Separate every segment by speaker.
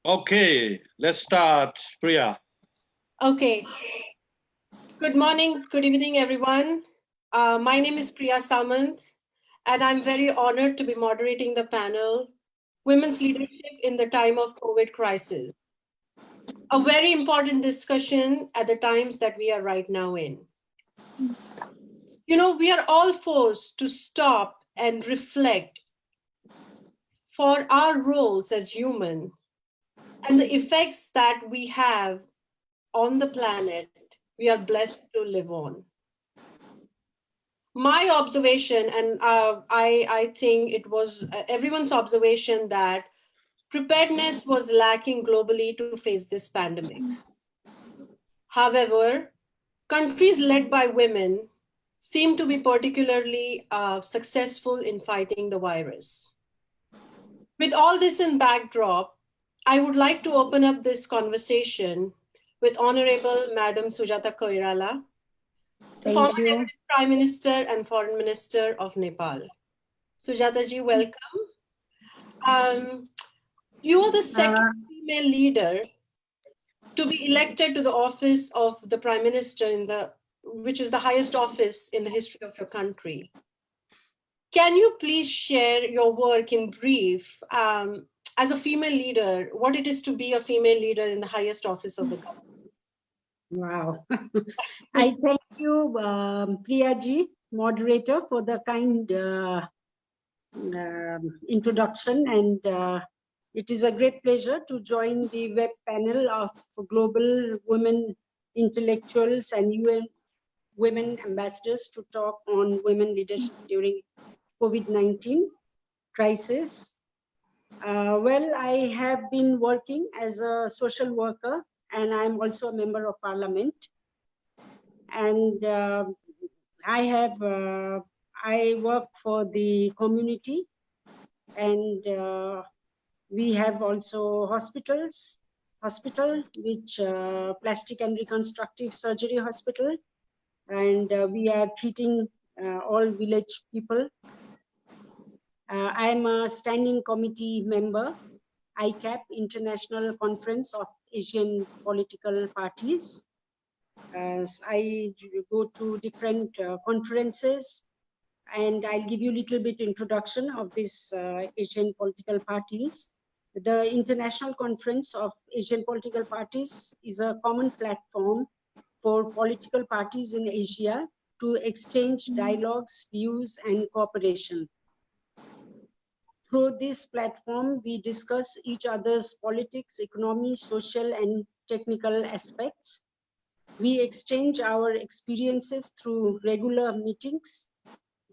Speaker 1: Okay, let's start, Priya.
Speaker 2: Okay. Good morning, good evening, everyone. My name is Priya Simant, and I'm very honored to be moderating the panel Women's Leadership in the Time of COVID Crisis. A very important discussion at the times that we are right now in. You know, we are all forced to stop and reflect for our roles as human and the effects that we have on the planet we are blessed to live on. My observation, and I think it was everyone's observation, that preparedness was lacking globally to face this pandemic. However, countries led by women seem to be particularly successful in fighting the virus. With all this in backdrop, I would like to open up this conversation with Honorable Madam Sujata Koirala, the former
Speaker 3: Thank you.
Speaker 2: Deputy Prime Minister and Foreign Minister of Nepal. Sujata ji, welcome. Um, you are the second female leader to be elected to the office of the Prime Minister which is the highest office in the history of your country. Can you please share your work in brief as a female leader, what it is to be a female leader in the highest office of the government?
Speaker 3: Wow. I thank you, Priya ji, moderator, for the kind introduction. And it is a great pleasure to join the web panel of global women intellectuals and UN women ambassadors to talk on women leadership during COVID-19 crisis. Well, I have been working as a social worker, and I'm also a member of parliament. And I work for the community, and we have also hospital, which plastic and reconstructive surgery hospital, and we are treating all village people. I'm a standing committee member, ICAP, International Conference of Asian Political Parties. I go to different conferences, and I'll give you a little bit introduction of this Asian political parties. The International Conference of Asian Political Parties is a common platform for political parties in Asia to exchange dialogues, views, and cooperation. Through this platform, we discuss each other's politics, economy, social, and technical aspects. We exchange our experiences through regular meetings.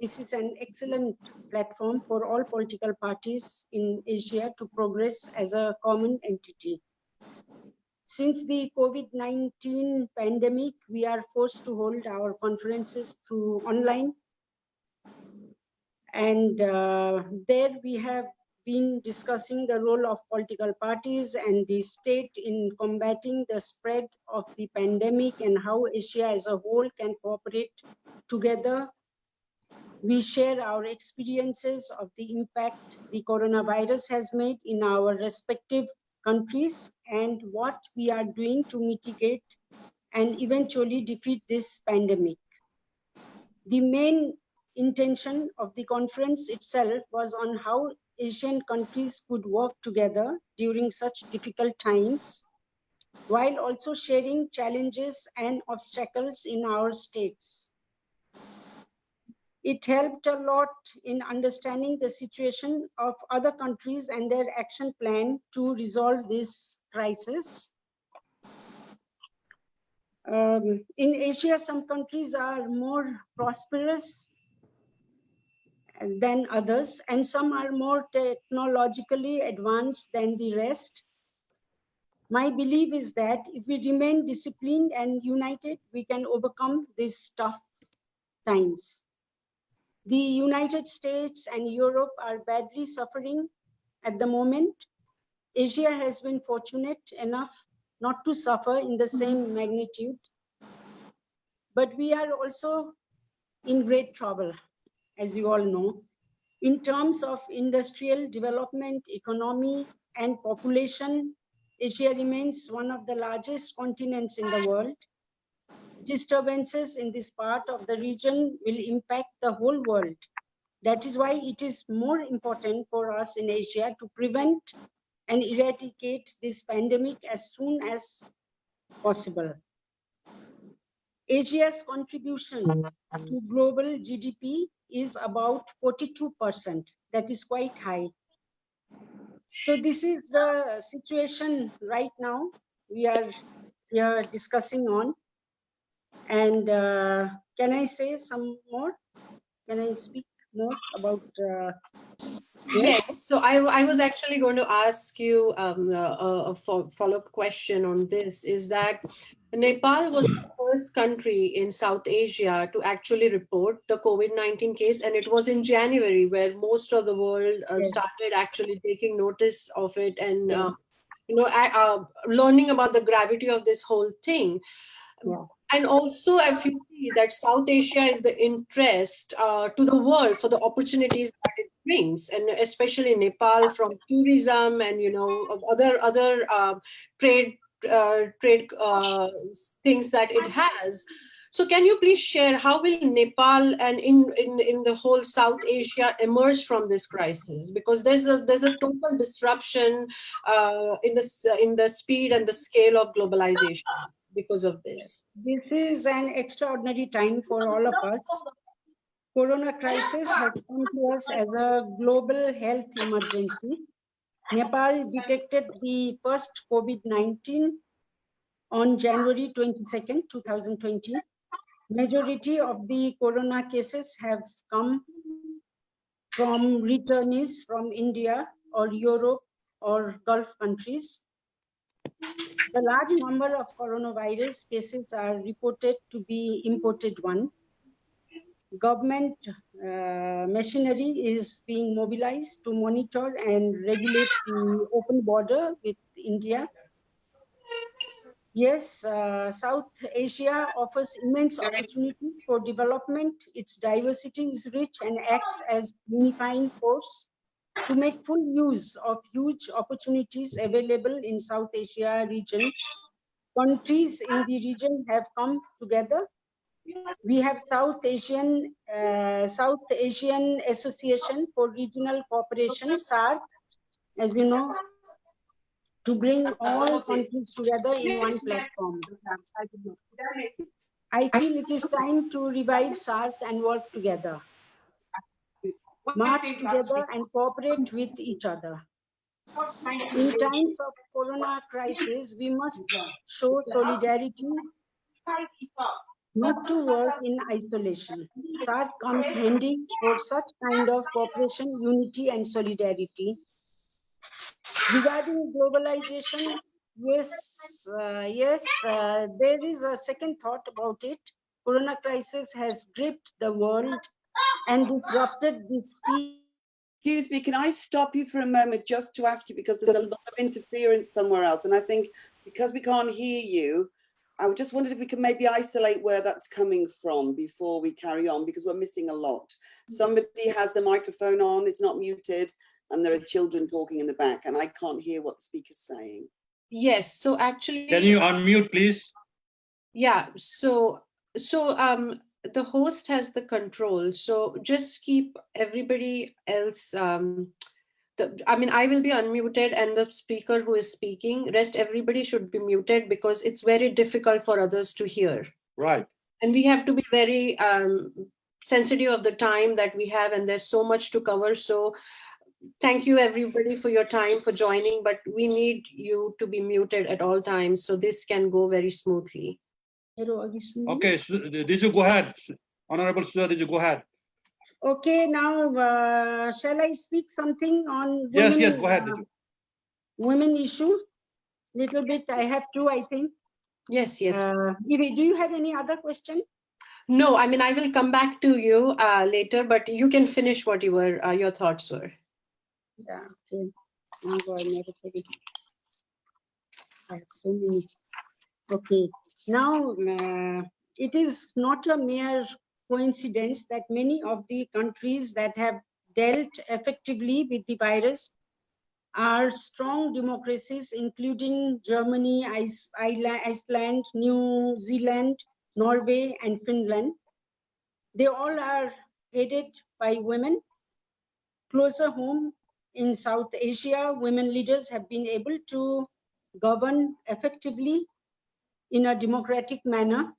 Speaker 3: This is an excellent platform for all political parties in Asia to progress as a common entity. Since the COVID-19 pandemic, we are forced to hold our conferences through online. And there we have been discussing the role of political parties and the state in combating the spread of the pandemic and how Asia as a whole can cooperate together. We share our experiences of the impact the coronavirus has made in our respective countries and what we are doing to mitigate and eventually defeat this pandemic. The main intention of the conference itself was on how Asian countries could work together during such difficult times, while also sharing challenges and obstacles in our states. It helped a lot in understanding the situation of other countries and their action plan to resolve this crisis. In Asia, some countries are more prosperous than others, and some are more technologically advanced than the rest. My belief is that if we remain disciplined and united, we can overcome these tough times. The United States and Europe are badly suffering at the moment. Asia has been fortunate enough not to suffer in the same magnitude, but we are also in great trouble, as you all know, in terms of industrial development, economy, and population. Asia remains one of the largest continents in the world. Disturbances in this part of the region will impact the whole world. That is why it is more important for us in Asia to prevent and eradicate this pandemic as soon as possible. Asia's contribution to global GDP is about 42%. That is quite high. So this is the situation right now we are discussing on. And can I say some more? Can I speak more about?
Speaker 2: Yes. So I was actually going to ask you a follow-up question on this. Is that Nepal was the first country in South Asia to actually report the COVID-19 case, and it was in January where most of the world started actually taking notice of it and learning about the gravity of this whole thing.
Speaker 3: Yeah.
Speaker 2: And also, if you see that South Asia is the interest to the world for the opportunities that it brings, and especially Nepal from tourism and other trade things that it has. So, can you please share how will Nepal and in the whole South Asia emerge from this crisis? Because there's a total disruption in the speed and the scale of globalization because of this.
Speaker 3: This is an extraordinary time for all of us. Corona crisis has come to us as a global health emergency. Nepal detected the first COVID-19 on January 22nd, 2020. Majority of the corona cases have come from returnees from India or Europe or Gulf countries. The large number of coronavirus cases are reported to be imported one. Government machinery is being mobilized to monitor and regulate the open border with India. Yes, South Asia offers immense opportunities for development. Its diversity is rich and acts as unifying force to make full use of huge opportunities available in South Asia region. Countries in the region have come together. We have South Asian Association for Regional Cooperation, SAARC, as you know, to bring all countries together in one platform. I feel it is time to revive SAARC and work together, march together and cooperate with each other. In times of corona crisis, we must show solidarity, not to work in isolation. SAARC comes handy for such kind of cooperation, unity and solidarity. Regarding globalization, there is a second thought about it. Corona crisis has gripped the world and disrupted the speed.
Speaker 4: Excuse me, can I stop you for a moment just to ask you, because there's a lot of interference somewhere else, and I think because we can't hear you, I just wondered if we could maybe isolate where that's coming from before we carry on, because we're missing a lot. Somebody has the microphone on, it's not muted, and there are children talking in the back, and I can't hear what the speaker's saying.
Speaker 2: Yes, so actually...
Speaker 1: Can you unmute, please?
Speaker 2: Yeah, so the host has the control, so just keep everybody else, I will be unmuted and the speaker who is speaking, rest everybody should be muted because it's very difficult for others to hear.
Speaker 1: Right.
Speaker 2: And we have to be very sensitive of the time that we have, and there's so much to cover. So thank you everybody for your time, for joining, but we need you to be muted at all times so this can go very smoothly.
Speaker 1: Okay, so did you go ahead? Honorable Sir, did you go ahead?
Speaker 3: Okay, now shall I speak something on
Speaker 1: women? Yes, go ahead.
Speaker 3: Women issue? Little bit, I have to, I think.
Speaker 2: Yes.
Speaker 3: Do you have any other question?
Speaker 2: No, I will come back to you later, but you can finish what your thoughts were.
Speaker 3: Yeah, okay. I have so many. Okay, now it is not a mere coincidence that many of the countries that have dealt effectively with the virus are strong democracies, including Germany, Iceland, New Zealand, Norway, and Finland. They all are headed by women. Closer home in South Asia, women leaders have been able to govern effectively in a democratic manner.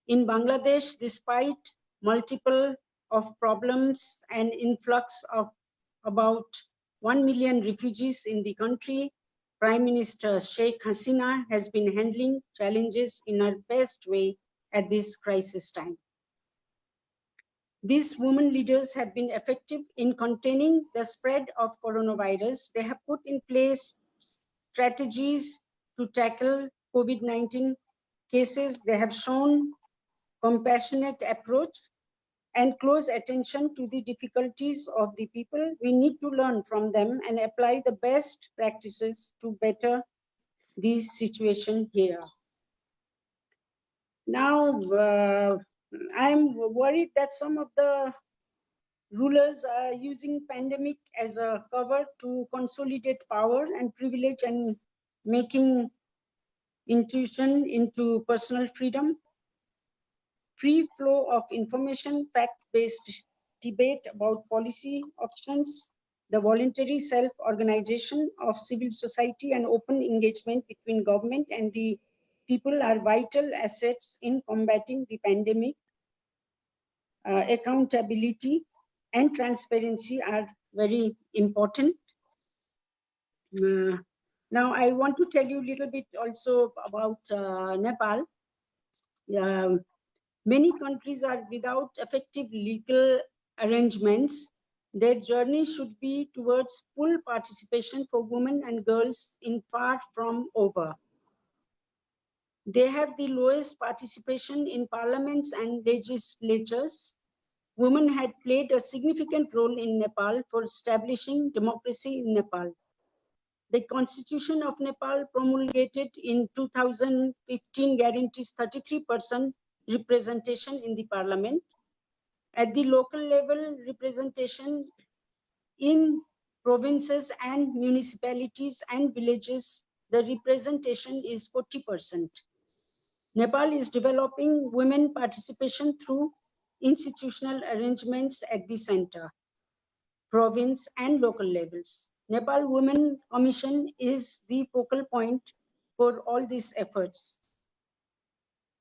Speaker 3: In Bangladesh, despite multiple of problems and influx of about 1 million refugees in the country, Prime Minister Sheikh Hasina has been handling challenges in her best way at this crisis time. These women leaders have been effective in containing the spread of coronavirus. They have put in place strategies to tackle COVID-19 cases. They have shown compassionate approach and close attention to the difficulties of the people. We need to learn from them and apply the best practices to better this situation here. Now, I'm worried that some of the rulers are using pandemic as a cover to consolidate power and privilege and making intrusion into personal freedom. Free flow of information, fact-based debate about policy options, the voluntary self-organization of civil society and open engagement between government and the people are vital assets in combating the pandemic. Accountability and transparency are very important. Now, I want to tell you a little bit also about Nepal. Many countries are without effective legal arrangements. Their journey should be towards full participation for women and girls in far from over. They have the lowest participation in parliaments and legislatures. Women had played a significant role in Nepal for establishing democracy in Nepal. The Constitution of Nepal, promulgated in 2015, guarantees 33% representation in the parliament. At the local level, representation in provinces and municipalities and villages, the representation is 40%. Nepal is developing women participation through institutional arrangements at the center, province, and local levels. Nepal Women Commission is the focal point for all these efforts.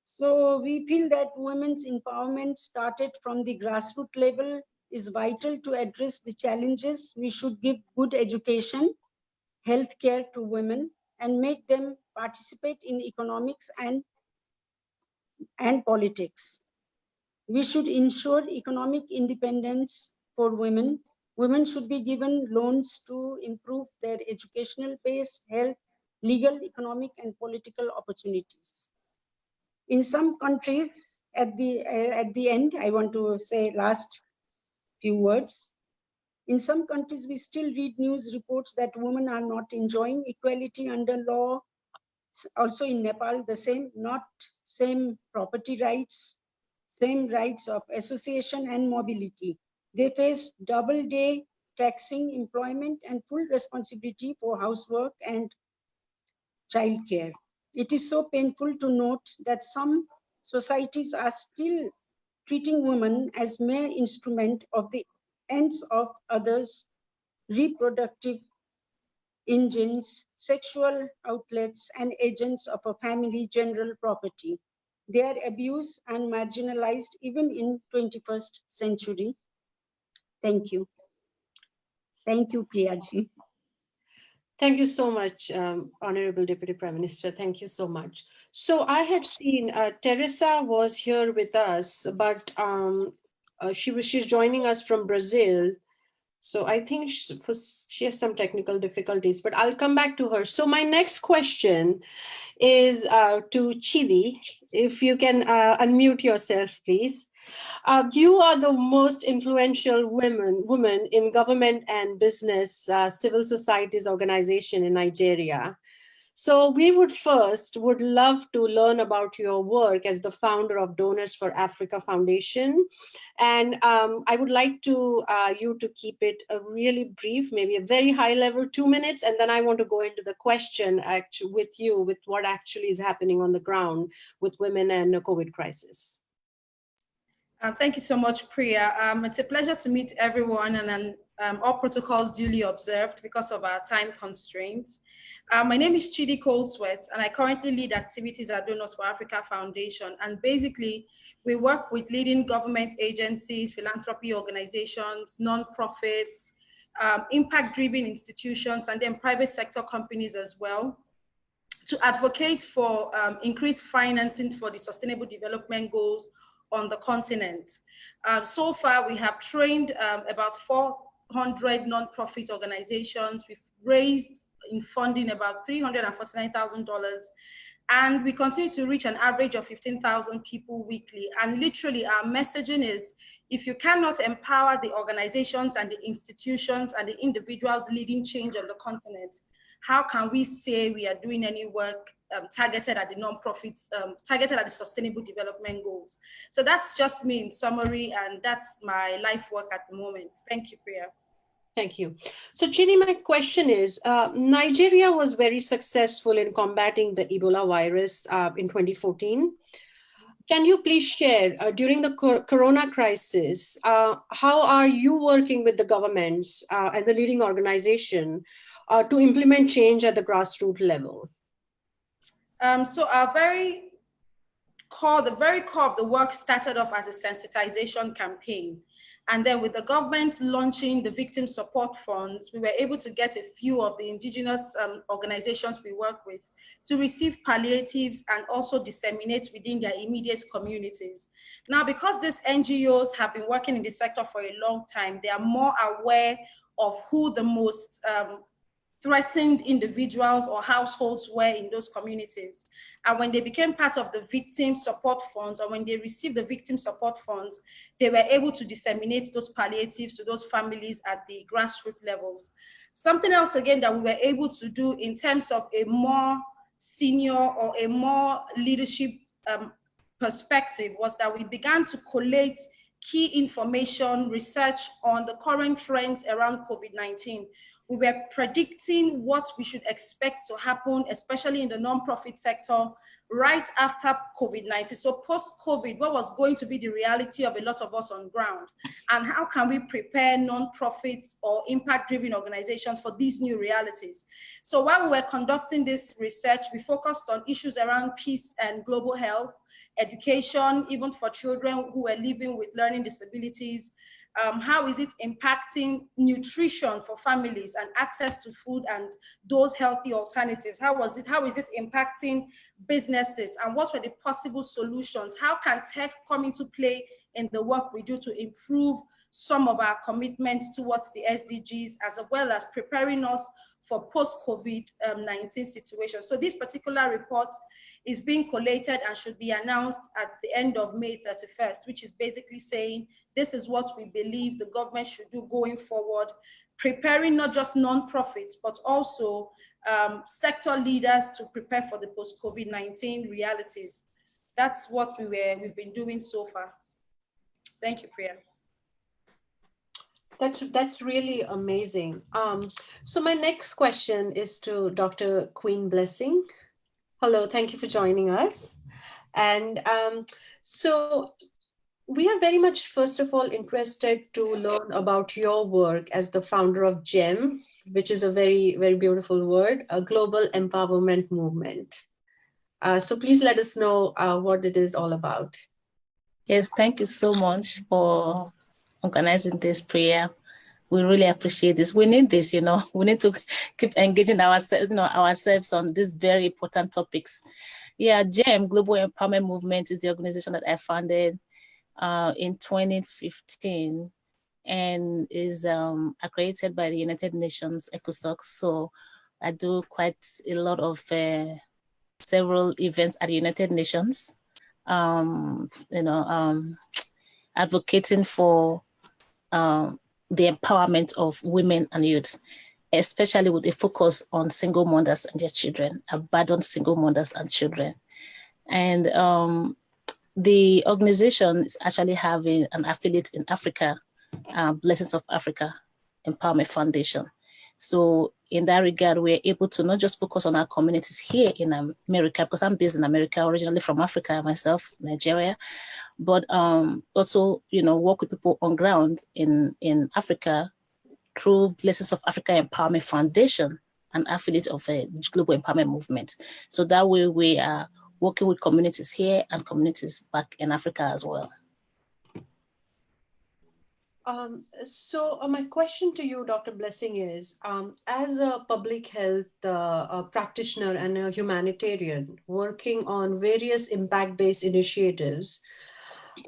Speaker 3: So we feel that women's empowerment started from the grassroots level is vital to address the challenges. We should give good education, healthcare to women, and make them participate in economics and politics. We should ensure economic independence for women. Women should be given loans to improve their educational base, health, legal, economic, and political opportunities. In some countries, at the end, I want to say last few words. In some countries, we still read news reports that women are not enjoying equality under law. Also in Nepal, the same property rights, same rights of association and mobility. They face double day taxing, employment, and full responsibility for housework and childcare. It is so painful to note that some societies are still treating women as mere instrument of the ends of others, reproductive engines, sexual outlets, and agents of a family general property. They are abused and marginalized even in 21st century. Thank you. Thank you, Priya ji.
Speaker 2: Thank you so much, Honorable Deputy Prime Minister. Thank you so much. So I had seen Teresa was here with us, but she's joining us from Brazil. So I think she has some technical difficulties, but I'll come back to her. So my next question is to Chidi. If you can unmute yourself, please. You are the most influential woman in government and business, civil societies organization in Nigeria. So we would love to learn about your work as the founder of Donors for Africa Foundation. And I would like to you to keep it really brief, maybe a very high level, 2 minutes. And then I want to go into the question with you, with what actually is happening on the ground with women and the COVID crisis.
Speaker 5: Thank you so much, Priya. It's a pleasure to meet everyone, and all protocols duly observed because of our time constraints. My name is Chidi Coldsweat, and I currently lead activities at Donors for Africa Foundation. And basically, we work with leading government agencies, philanthropy organizations, nonprofits, impact-driven institutions, and then private sector companies as well, to advocate for increased financing for the Sustainable Development Goals on the continent. So far, we have trained about 400 nonprofit organizations. We've raised in funding about $349,000, and we continue to reach an average of 15,000 people weekly. And literally, our messaging is, if you cannot empower the organizations and the institutions and the individuals leading change on the continent, how can we say we are doing any work targeted at the nonprofits, targeted at the Sustainable Development Goals? So that's just me in summary, and that's my life work at the moment. Thank you, Priya.
Speaker 2: Thank you. So Chidi, my question is, Nigeria was very successful in combating the Ebola virus in 2014. Can you please share, during the Corona crisis, how are you working with the governments and the leading organization to implement change at the grassroots level?
Speaker 5: So our the very core of the work started off as a sensitization campaign. And then with the government launching the victim support funds, we were able to get a few of the indigenous organizations we work with to receive palliatives and also disseminate within their immediate communities. Now, because these NGOs have been working in the sector for a long time, they are more aware of who the most threatened individuals or households were in those communities. And when they became part of the victim support funds, or when they received the victim support funds, they were able to disseminate those palliatives to those families at the grassroots levels. Something else, again, that we were able to do in terms of a more senior or a more leadership perspective was that we began to collate key information, research on the current trends around COVID-19. We were predicting what we should expect to happen, especially in the nonprofit sector, right after COVID-19. So post-COVID, what was going to be the reality of a lot of us on ground? And how can we prepare nonprofits or impact-driven organizations for these new realities? So while we were conducting this research, we focused on issues around peace and global health, education, even for children who were living with learning disabilities. How is it impacting nutrition for families and access to food and those healthy alternatives? How is it impacting businesses, and what were the possible solutions? How can tech come into play in the work we do to improve some of our commitments towards the SDGs, as well as preparing us for post-COVID-19 situations? So this particular report is being collated and should be announced at the end of May 31st, which is basically saying this is what we believe the government should do going forward, preparing not just nonprofits, but also sector leaders to prepare for the post-COVID-19 realities. That's what we've been doing so far. Thank you, Priya.
Speaker 2: That's really amazing. So my next question is to Dr. Queen Blessing. Hello, thank you for joining us. And so we are very much, first of all, interested to learn about your work as the founder of GEM, which is a very, very beautiful word, a global empowerment movement. So please let us know what it is all about.
Speaker 6: Yes, thank you so much for organizing this, Priya. We really appreciate this. We need this, we need to keep engaging ourselves on these very important topics. Yeah, GEM, Global Empowerment Movement, is the organization that I founded in 2015 and is accredited by the United Nations ECOSOC. So I do quite a lot of several events at the United Nations, advocating for the empowerment of women and youths. especially with a focus on single mothers and their children, abandoned single mothers and children. And the organization is actually having an affiliate in Africa, Blessings of Africa Empowerment Foundation. So in that regard, we're able to not just focus on our communities here in America, because I'm based in America, originally from Africa myself, Nigeria, but also, work with people on ground in Africa through Blessings of Africa Empowerment Foundation, an affiliate of a global empowerment movement. So that way we are working with communities here and communities back in Africa as well.
Speaker 2: So my question to you, Dr. Blessing, is as a public health practitioner and a humanitarian working on various impact-based initiatives,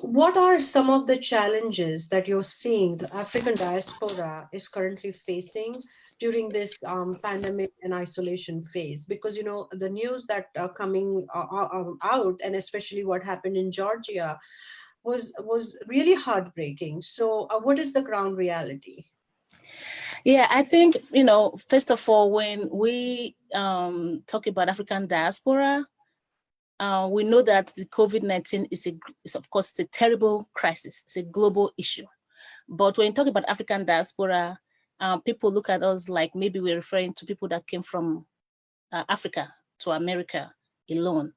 Speaker 2: what are some of the challenges that you're seeing the African diaspora is currently facing during this pandemic and isolation phase? Because, the news that are coming out, and especially what happened in Georgia, was really heartbreaking. So what is the ground reality?
Speaker 6: Yeah, I think, first of all, when we talk about African diaspora, we know that the COVID-19 is of course, a terrible crisis. It's a global issue. But when you talk about African diaspora, people look at us like maybe we're referring to people that came from Africa to America alone.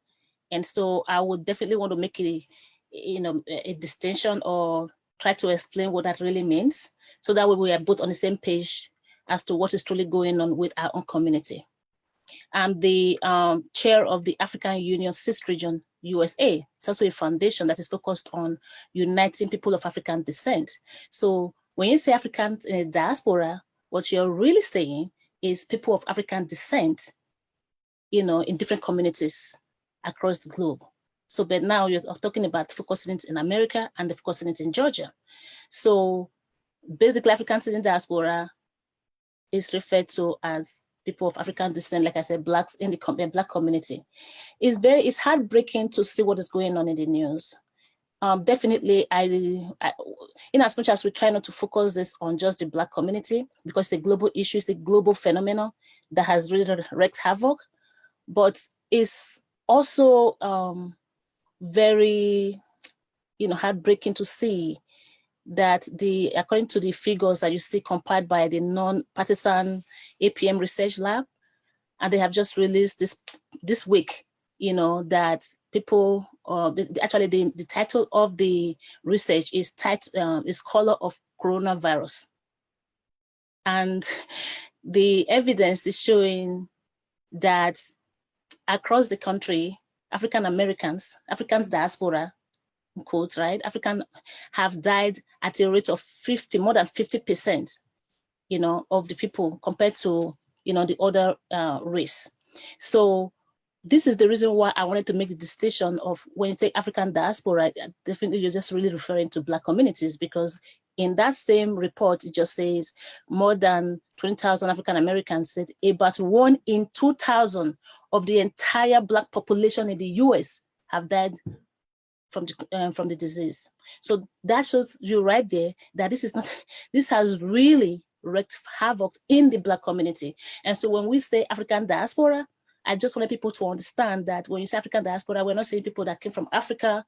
Speaker 6: And so I would definitely want to make a distinction or try to explain what that really means. So that way we are both on the same page as to what is truly going on with our own community. I'm the chair of the African Union CIS region, USA. It's also a foundation that is focused on uniting people of African descent. So when you say African diaspora, what you're really saying is people of African descent, in different communities across the globe. So, but now you're talking about focusing it in America and focusing it in Georgia. So basically African diaspora is referred to as people of African descent, like I said, Blacks in the Black community. It's heartbreaking to see what is going on in the news. Definitely, in as much as we try not to focus this on just the Black community, because the global issue is a global phenomenon that has really wreaked havoc, but it's also very, heartbreaking to see that according to the figures that you see compiled by the non-partisan APM Research Lab, and they have just released this week, that people, actually the title of the research is Color of Coronavirus. And the evidence is showing that across the country, African diaspora, quotes, right? African have died at a rate of more than 50%, of the people compared to, the other race. So this is the reason why I wanted to make the distinction of when you say African diaspora, definitely you're just really referring to Black communities, because in that same report, it just says more than 20,000 African Americans said about 1 in 2,000 of the entire Black population in the US have died from the disease. So that shows you right there that this has really wreaked havoc in the Black community. And so when we say African diaspora, I just wanted people to understand that when you say African diaspora, we're not saying people that came from Africa,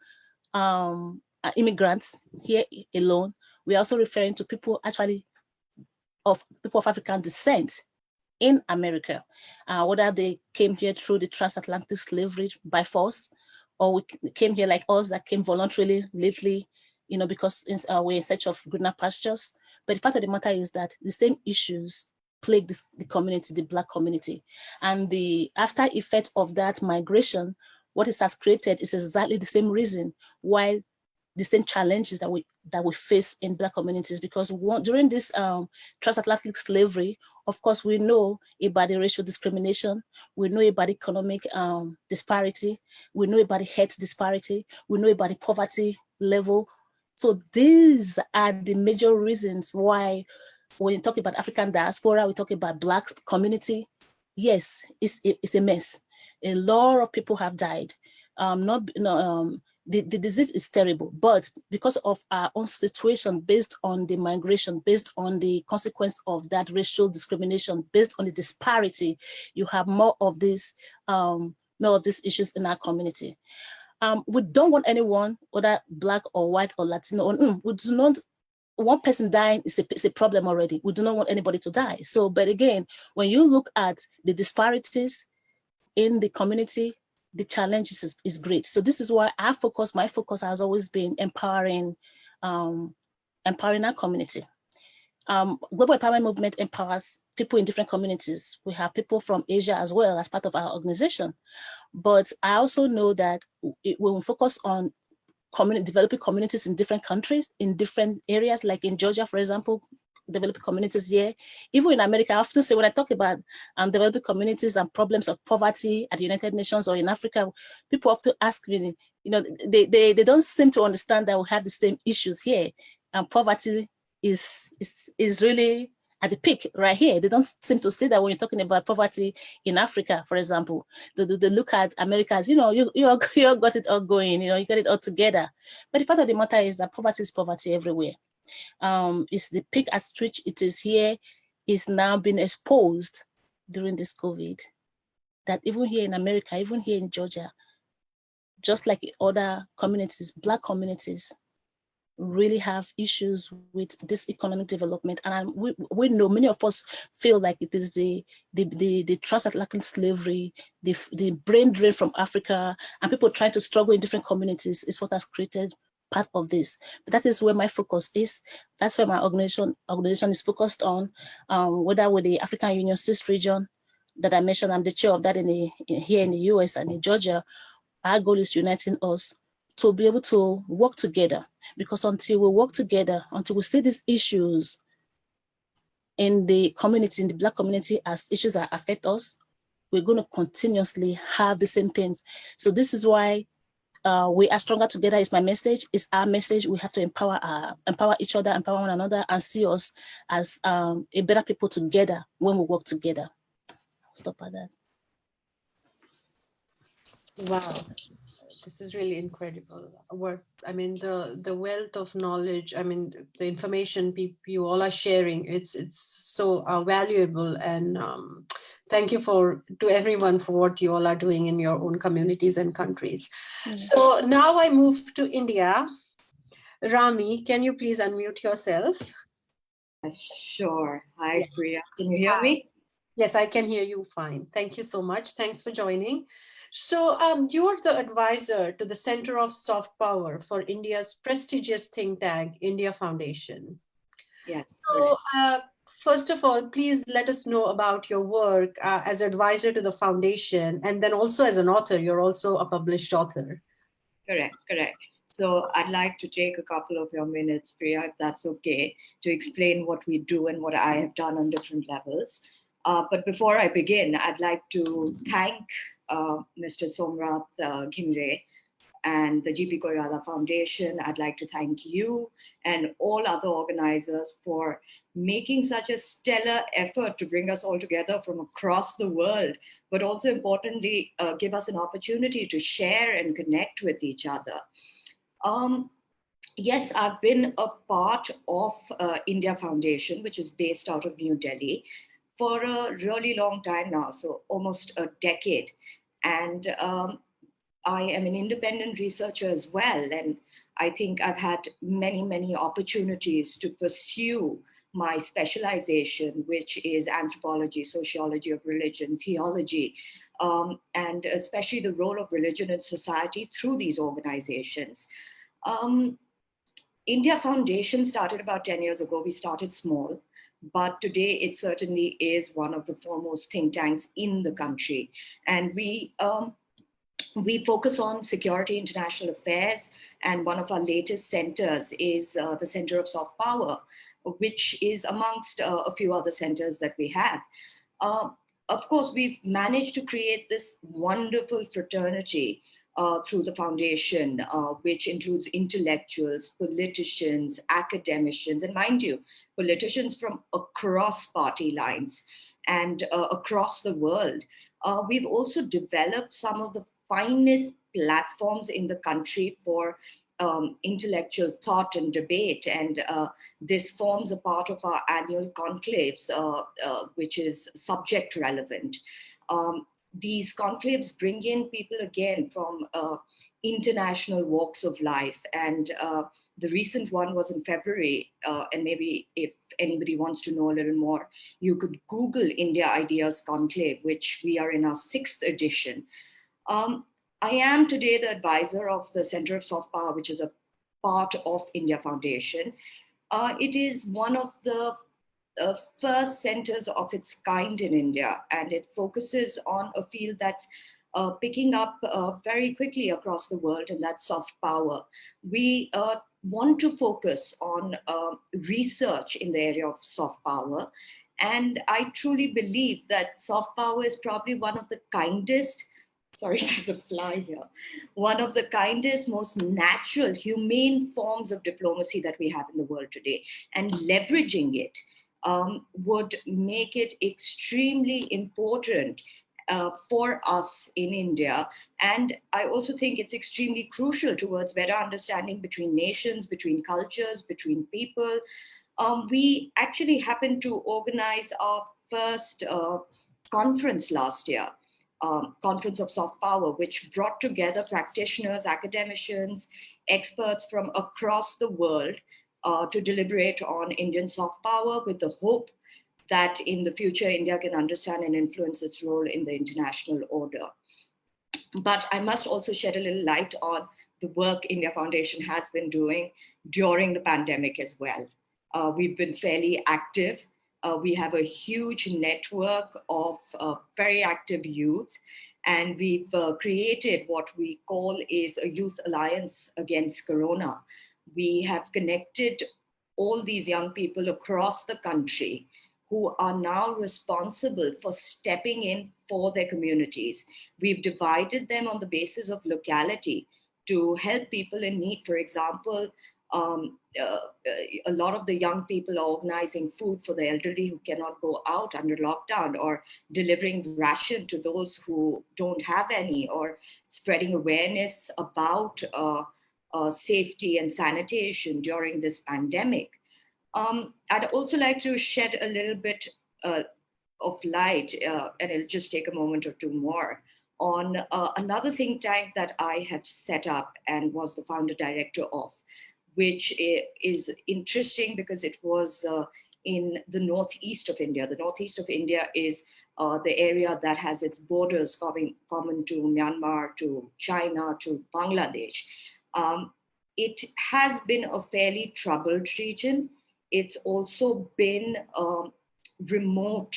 Speaker 6: immigrants here alone. We're also referring to people of African descent in America, whether they came here through the transatlantic slavery by force, or we came here like us that came voluntarily lately, because we're in search of greener pastures. But the fact of the matter is that the same issues plague the community, the Black community. And the after effect of that migration, what it has created is exactly the same reason why the same challenges that we face in Black communities, because during this transatlantic slavery, of course, we know about the racial discrimination, we know about economic disparity, we know about the health disparity, we know about the poverty level. So these are the major reasons why when you talk about African diaspora, we talk about Black community. Yes, it's a mess. A lot of people have died. the disease is terrible, but because of our own situation, based on the migration, based on the consequence of that racial discrimination, based on the disparity, you have more of these issues in our community. We don't want anyone, whether Black or white or Latino, we do not. One person dying is a problem already. We do not want anybody to die. So, but again, when you look at the disparities in the community, the challenge is great. So this is why my focus has always been empowering our community. Global Empowerment Movement empowers people in different communities. We have people from Asia as well as part of our organization. But I also know that when we focus on developing communities in different countries, in different areas, like in Georgia, for example, developing communities here. Even in America, I often say when I talk about developing communities and problems of poverty at the United Nations or in Africa, people often ask me, they don't seem to understand that we have the same issues here, and poverty is really at the peak right here. They don't seem to see that when you're talking about poverty in Africa, for example. They look at America as, you got it all going, you got it all together. But the fact of the matter is that poverty is poverty everywhere. It's the peak at which it is here is now being exposed during this COVID, that even here in America, even here in Georgia, just like other communities, Black communities, really have issues with this economic development. And we know, many of us feel like it is the transatlantic slavery, the brain drain from Africa, and people trying to struggle in different communities is what has created part of this. But that is where my focus is. That's where my organization is focused on, whether with the African Union CIS region that I mentioned. I'm the chair of that here in the US and in Georgia. Our goal is uniting us to be able to work together, because until we work together, until we see these issues in the community, in the Black community, as issues that affect us, we're going to continuously have the same things. So this is why we are stronger together is my message. It's our message. We have to empower each other, empower one another, and see us as a better people together when we work together. I'll stop at that.
Speaker 2: Wow. This is really incredible. I mean, the wealth of knowledge, I mean, the information you all are sharing, it's so valuable. And thank you to everyone for what you all are doing in your own communities and countries. So now I move to India. Rami, can you please unmute yourself?
Speaker 7: Sure. Hi, Priya. Can you hear me?
Speaker 2: Yes, I can hear you fine. Thank you so much. Thanks for joining. So you're the advisor to the Center of Soft Power for India's prestigious think tank, India Foundation.
Speaker 7: Yes.
Speaker 2: So first of all, please let us know about your work as advisor to the foundation, and then also as an author. You're also a published author.
Speaker 7: Correct. So I'd like to take a couple of your minutes, Priya, if that's okay, to explain what we do and what I have done on different levels. But before I begin, I'd like to thank Mr. Somrat Ghimre and the GP Koirala Foundation. I'd like to thank you and all other organizers for making such a stellar effort to bring us all together from across the world, but also importantly, give us an opportunity to share and connect with each other. Yes, I've been a part of India Foundation, which is based out of New Delhi, for a really long time now, so almost a decade. And I am an independent researcher as well. And I think I've had many, many opportunities to pursue my specialization, which is anthropology, sociology of religion, theology, and especially the role of religion in society through these organizations. India Foundation started about 10 years ago. We started small, but today it certainly is one of the foremost think tanks in the country. And we focus on security, international affairs, and one of our latest centers is the Center of Soft Power, which is amongst a few other centers that we have. Of course, we've managed to create this wonderful fraternity through the foundation, which includes intellectuals, politicians, academicians, and mind you, politicians from across party lines and across the world. We've also developed some of the finest platforms in the country for intellectual thought and debate. And this forms a part of our annual conclaves, which is subject relevant. These conclaves bring in people again from international walks of life. And the recent one was in February. And maybe if anybody wants to know a little more, you could Google India Ideas Conclave, which we are in our 6th edition. I am today the advisor of the Center of Soft Power, which is a part of India Foundation. It is one of the first centers of its kind in India, and it focuses on a field that's picking up very quickly across the world, and that's soft power. We want to focus on research in the area of soft power, and I truly believe that soft power is probably one of the kindest, sorry, there's a fly here, one of the kindest, most natural, humane forms of diplomacy that we have in the world today. And leveraging it would make it extremely important for us in India. And I also think it's extremely crucial towards better understanding between nations, between cultures, between people. We actually happened to organize our first conference last year, Conference of Soft Power, which brought together practitioners, academicians, experts from across the world to deliberate on Indian soft power, with the hope that in the future, India can understand and influence its role in the international order. But I must also shed a little light on the work India Foundation has been doing during the pandemic as well. We've been fairly active. We have a huge network of very active youth, and we've created what we call is a Youth Alliance Against Corona. We have connected all these young people across the country who are now responsible for stepping in for their communities. We've divided them on the basis of locality to help people in need. For example, a lot of the young people are organizing food for the elderly who cannot go out under lockdown, or delivering ration to those who don't have any, or spreading awareness about safety and sanitation during this pandemic. I'd also like to shed a little bit of light, and it'll just take a moment or two more, on another think tank that I have set up and was the founder director of, which is interesting because it was in the northeast of India. The northeast of India is the area that has its borders common to Myanmar, to China, to Bangladesh. It has been a fairly troubled region. It's also been remote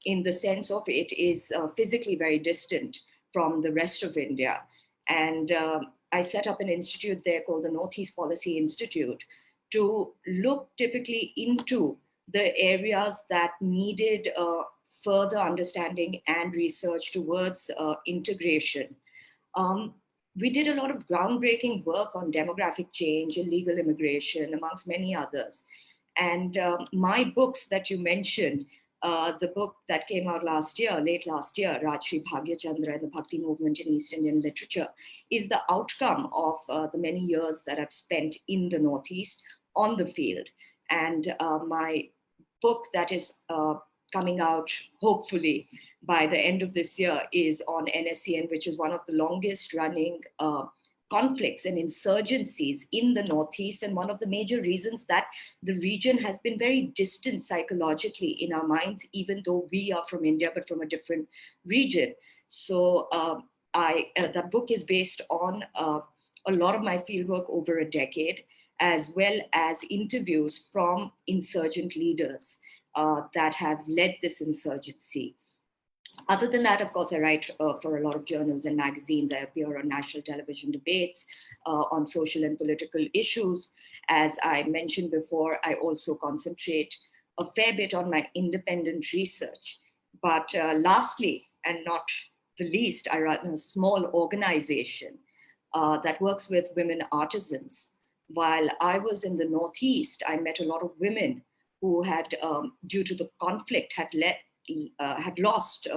Speaker 7: in the sense of it is physically very distant from the rest of India. And I set up an institute there called the Northeast Policy Institute to look typically into the areas that needed further understanding and research towards integration. We did a lot of groundbreaking work on demographic change, illegal immigration, amongst many others. And my books that you mentioned, the book that came out late last year, Rajshri Bhagyachandra and the Bhakti Movement in East Indian Literature, is the outcome of the many years that I've spent in the Northeast on the field. And my book that is coming out, hopefully, by the end of this year is on NSCN, which is one of the longest running conflicts and insurgencies in the Northeast, and one of the major reasons that the region has been very distant psychologically in our minds, even though we are from India, but from a different region. So that book is based on a lot of my fieldwork over a decade, as well as interviews from insurgent leaders that have led this insurgency. Other than that, of course, I write for a lot of journals and magazines. I appear on national television debates on social and political issues. As I mentioned before, I also concentrate a fair bit on my independent research. But lastly, and not the least, I run a small organization that works with women artisans. While I was in the Northeast, I met a lot of women who had, due to the conflict, had lost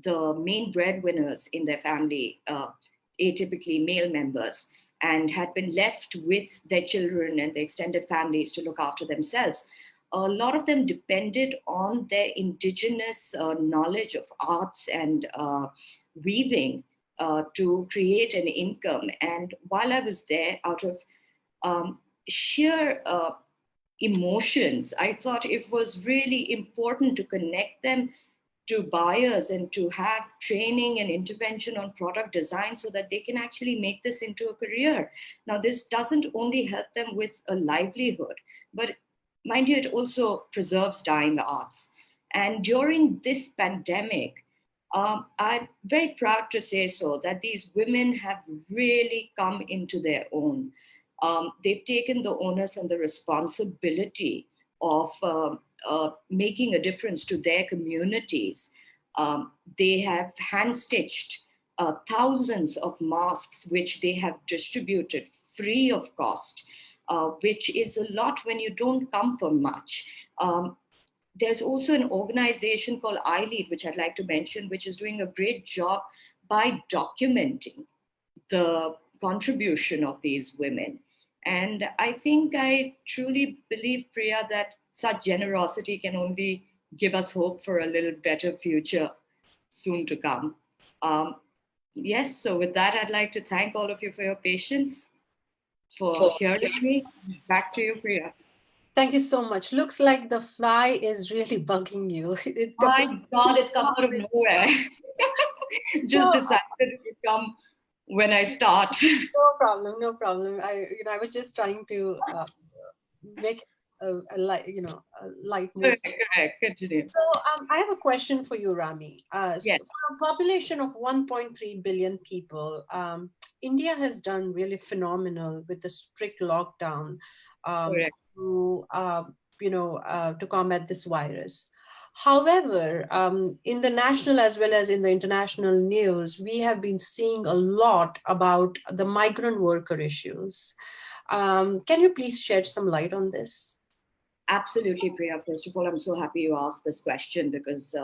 Speaker 7: the main breadwinners in their family atypically male members, and had been left with their children and their extended families to look after themselves. A lot of them depended on their indigenous knowledge of arts and weaving to create an income. And while I was there, out of sheer emotions, I thought it was really important to connect them to buyers and to have training and intervention on product design so that they can actually make this into a career. Now, this doesn't only help them with a livelihood, but mind you, it also preserves dying arts. And during this pandemic, I'm very proud to say so that these women have really come into their own. They've taken the onus and the responsibility of making a difference to their communities. They have hand-stitched thousands of masks, which they have distributed free of cost, which is a lot when you don't come from much. There's also an organization called iLead, which I'd like to mention, which is doing a great job by documenting the contribution of these women. And I think I truly believe, Priya, that such generosity can only give us hope for a little better future soon to come. Yes, so with that, I'd like to thank all of you for your patience, for hearing me. Back to you, Priya.
Speaker 2: Thank you so much. Looks like the fly is really bugging you.
Speaker 7: My God, it's come out of nowhere. Just decided it would come when I start.
Speaker 2: No problem, no problem. I was just trying to make a light, a light move.
Speaker 7: Correct. Continue.
Speaker 2: So I have a question for you, Rami.
Speaker 7: Yes.
Speaker 2: So for a population of 1.3 billion people, India has done really phenomenal with the strict lockdown to combat this virus. However, in the national as well as in the international news, we have been seeing a lot about the migrant worker issues. Can you please shed some light on this?
Speaker 7: Absolutely, Priya. First of all, I'm so happy you asked this question because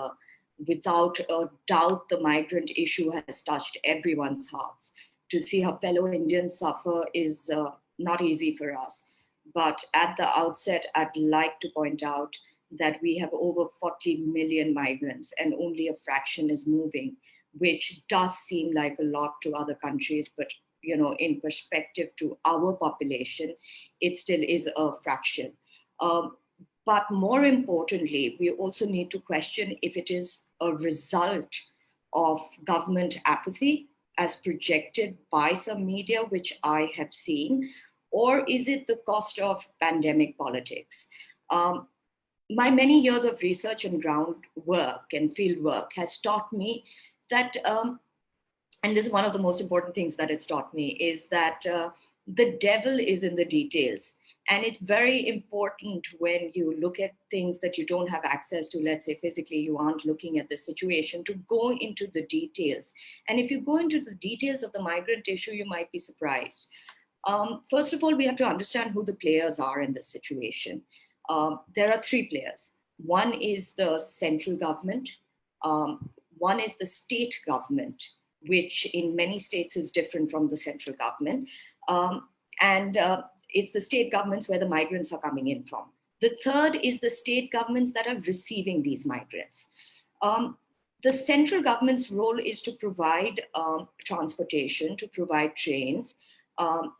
Speaker 7: without a doubt, the migrant issue has touched everyone's hearts. To see how fellow Indians suffer is not easy for us. But at the outset, I'd like to point out that we have over 40 million migrants and only a fraction is moving, which does seem like a lot to other countries, but in perspective to our population, it still is a fraction. But more importantly, we also need to question if it is a result of government apathy as projected by some media, which I have seen, or is it the cost of pandemic politics? My many years of research and groundwork and field work has taught me that, and this is one of the most important things that it's taught me, is that the devil is in the details. And it's very important when you look at things that you don't have access to, let's say physically you aren't looking at the situation, to go into the details. And if you go into the details of the migrant issue, you might be surprised. First of all, we have to understand who the players are in this situation. There are three players. One is the central government. One is the state government, which in many states is different from the central government. It's the state governments where the migrants are coming in from. The third is the state governments that are receiving these migrants. The central government's role is to provide transportation, to provide trains,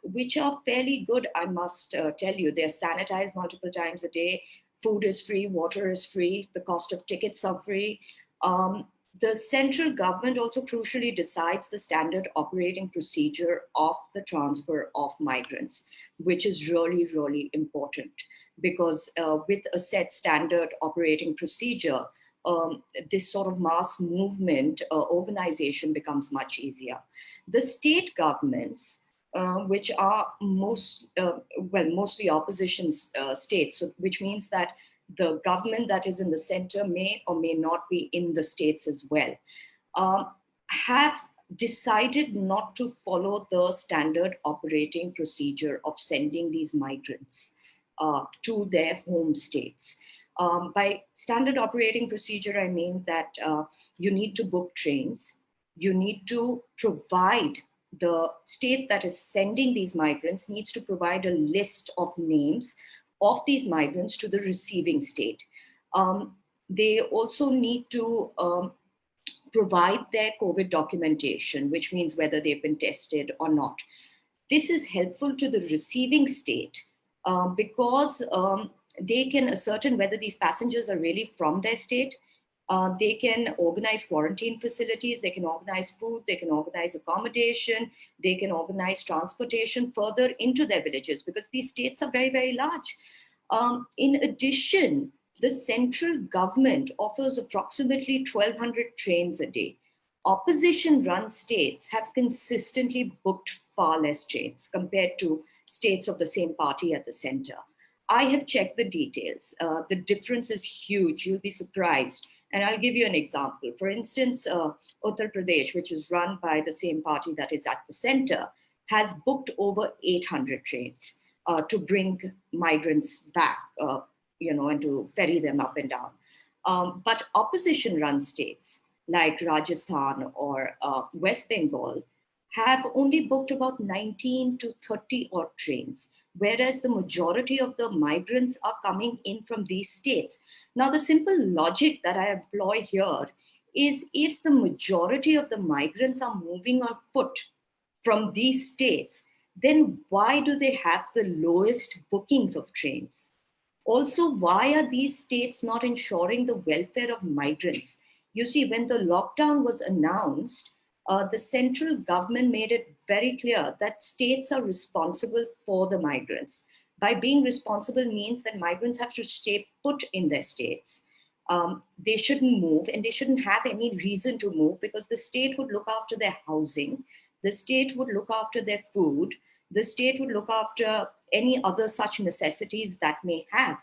Speaker 7: which are fairly good, I must tell you. They're sanitized multiple times a day. Food is free, water is free, the cost of tickets are free. The central government also crucially decides the standard operating procedure of the transfer of migrants, which is really, really important because with a set standard operating procedure, this sort of mass movement organization becomes much easier. The state governments, which are mostly opposition states, so, which means that the government that is in the center may or may not be in the states as well, have decided not to follow the standard operating procedure of sending these migrants to their home states. By standard operating procedure, I mean that you need to book trains, you need to provide the state that is sending these migrants needs to provide a list of names of these migrants to the receiving state. They also need to provide their COVID documentation, which means whether they've been tested or not. This is helpful to the receiving state because they can ascertain whether these passengers are really from their state. They can organize quarantine facilities, they can organize food, they can organize accommodation, they can organize transportation further into their villages, because these states are very, very large. In addition, the central government offers approximately 1,200 trains a day. Opposition-run states have consistently booked far less trains compared to states of the same party at the center. I have checked the details. The difference is huge. You'll be surprised. And I'll give you an example. For instance, Uttar Pradesh, which is run by the same party that is at the center, has booked over 800 trains to bring migrants back, and to ferry them up and down. But opposition-run states like Rajasthan or West Bengal have only booked about 19 to 30 odd trains, whereas the majority of the migrants are coming in from these states. Now, the simple logic that I employ here is, if the majority of the migrants are moving on foot from these states, then why do they have the lowest bookings of trains? Also, why are these states not ensuring the welfare of migrants? You see, when the lockdown was announced, the central government made it very clear that states are responsible for the migrants. By being responsible means that migrants have to stay put in their states. They shouldn't move, and they shouldn't have any reason to move, because the state would look after their housing, the state would look after their food, the state would look after any other such necessities that may have.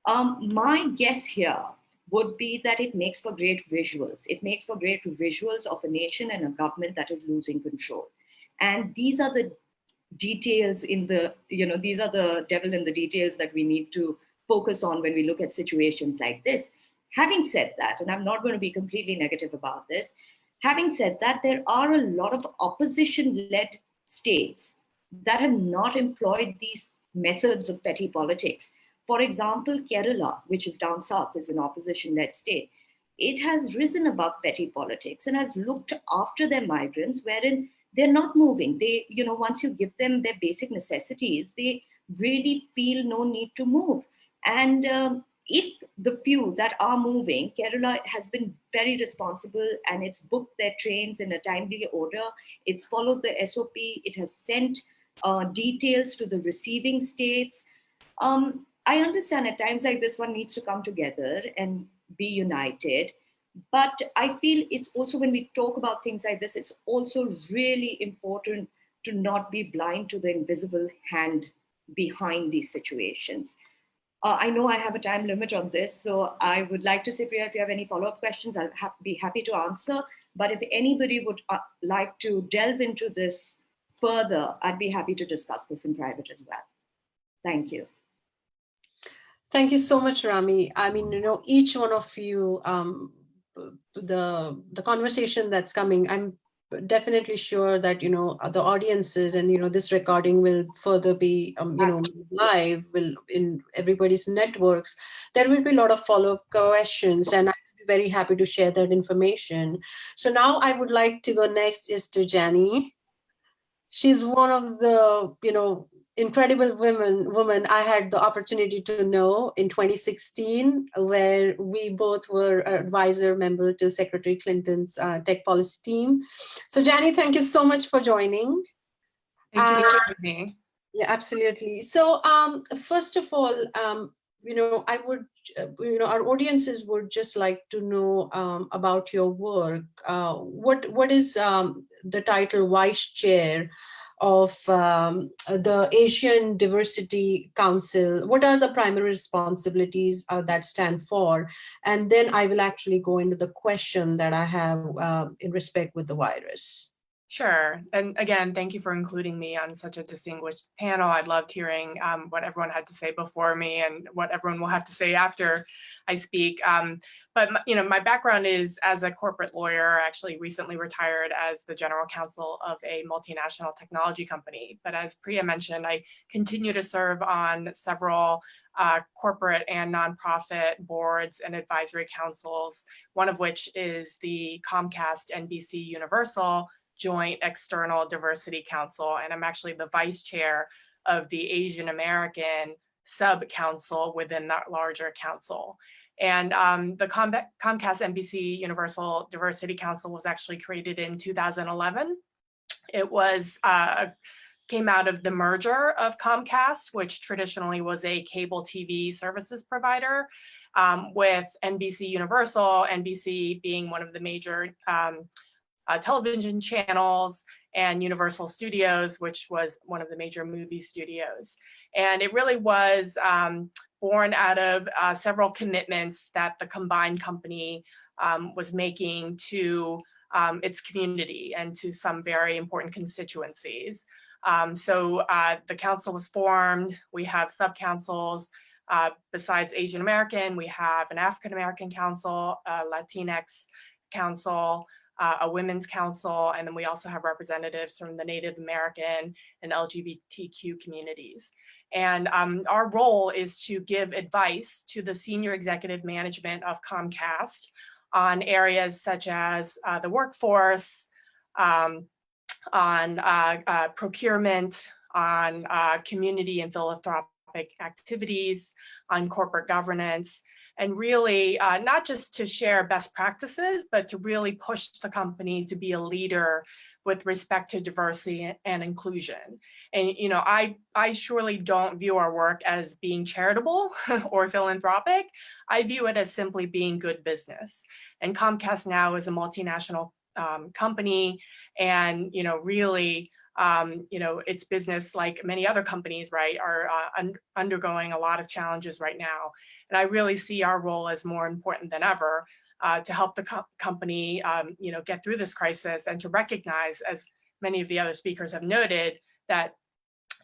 Speaker 7: My guess here would be that it makes for great visuals. It makes for great visuals of a nation and a government that is losing control. And these are the details these are the devil in the details that we need to focus on when we look at situations like this. Having said that, and I'm not going to be completely negative about this, having said that, there are a lot of opposition-led states that have not employed these methods of petty politics. For example, Kerala, which is down south, is an opposition-led state. It has risen above petty politics and has looked after their migrants, wherein they're not moving. They, once you give them their basic necessities, they really feel no need to move. And if the few that are moving, Kerala has been very responsible, and it's booked their trains in a timely order. It's followed the SOP. It has sent details to the receiving states. I understand at times like this, one needs to come together and be united. But I feel it's also, when we talk about things like this, it's also really important to not be blind to the invisible hand behind these situations. I know I have a time limit on this, so I would like to say, Priya, if you have any follow-up questions, I'll be happy to answer. But if anybody would like to delve into this further, I'd be happy to discuss this in private as well. Thank you.
Speaker 2: Thank you so much, Rami. I mean, each one of you, the conversation that's coming, I'm definitely sure that, the audiences and, this recording will further be, live, will in everybody's networks. There will be a lot of follow-up questions, and I'd be very happy to share that information. So now I would like to go next is to Jani. She's one of the, incredible woman I had the opportunity to know in 2016, where we both were advisor member to Secretary Clinton's tech policy team. So Jani, thank you so much for joining.
Speaker 8: Thank you for having me.
Speaker 2: Yeah, absolutely. So first of all, I would, our audiences would just like to know about your work. What is the title Vice Chair of the Asian Diversity Council? What are the primary responsibilities that stand for? And then I will actually go into the question that I have in respect with the virus.
Speaker 8: Sure. And again, thank you for including me on such a distinguished panel. I loved hearing what everyone had to say before me and what everyone will have to say after I speak. But my background is as a corporate lawyer. I actually recently retired as the general counsel of a multinational technology company. But as Priya mentioned, I continue to serve on several corporate and nonprofit boards and advisory councils, one of which is the Comcast NBC Universal Joint External Diversity Council, and I'm actually the vice chair of the Asian American sub-council within that larger council. And the Comcast NBC Universal Diversity Council was actually created in 2011. It was came out of the merger of Comcast, which traditionally was a cable TV services provider, with NBC Universal, NBC being one of the major television channels, and Universal Studios, which was one of the major movie studios. And it really was born out of several commitments that the combined company was making to its community and to some very important constituencies. So the council was formed. We have sub-councils. Besides Asian American, we have an African American council, a Latinx council, a women's council, and then we also have representatives from the Native American and LGBTQ communities. And our role is to give advice to the senior executive management of Comcast on areas such as the workforce, on procurement, on community and philanthropic activities, on corporate governance, and really not just to share best practices, but to really push the company to be a leader with respect to diversity and inclusion. And I surely don't view our work as being charitable or philanthropic. I view it as simply being good business. And Comcast now is a multinational company, and really its business, like many other companies, right, are undergoing a lot of challenges right now. And I really see our role as more important than ever to help the company, get through this crisis, and to recognize, as many of the other speakers have noted, that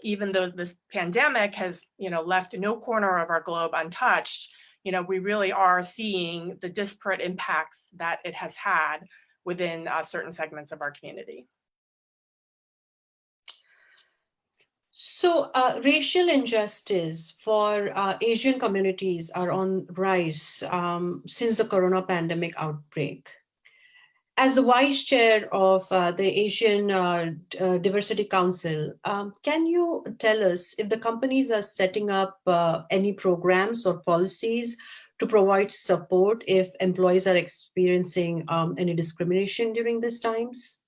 Speaker 8: even though this pandemic has, left no corner of our globe untouched, we really are seeing the disparate impacts that it has had within certain segments of our community.
Speaker 2: So racial injustice for Asian communities are on rise since the corona pandemic outbreak. As the vice chair of the Asian Diversity Council, can you tell us if the companies are setting up any programs or policies to provide support if employees are experiencing any discrimination during these times?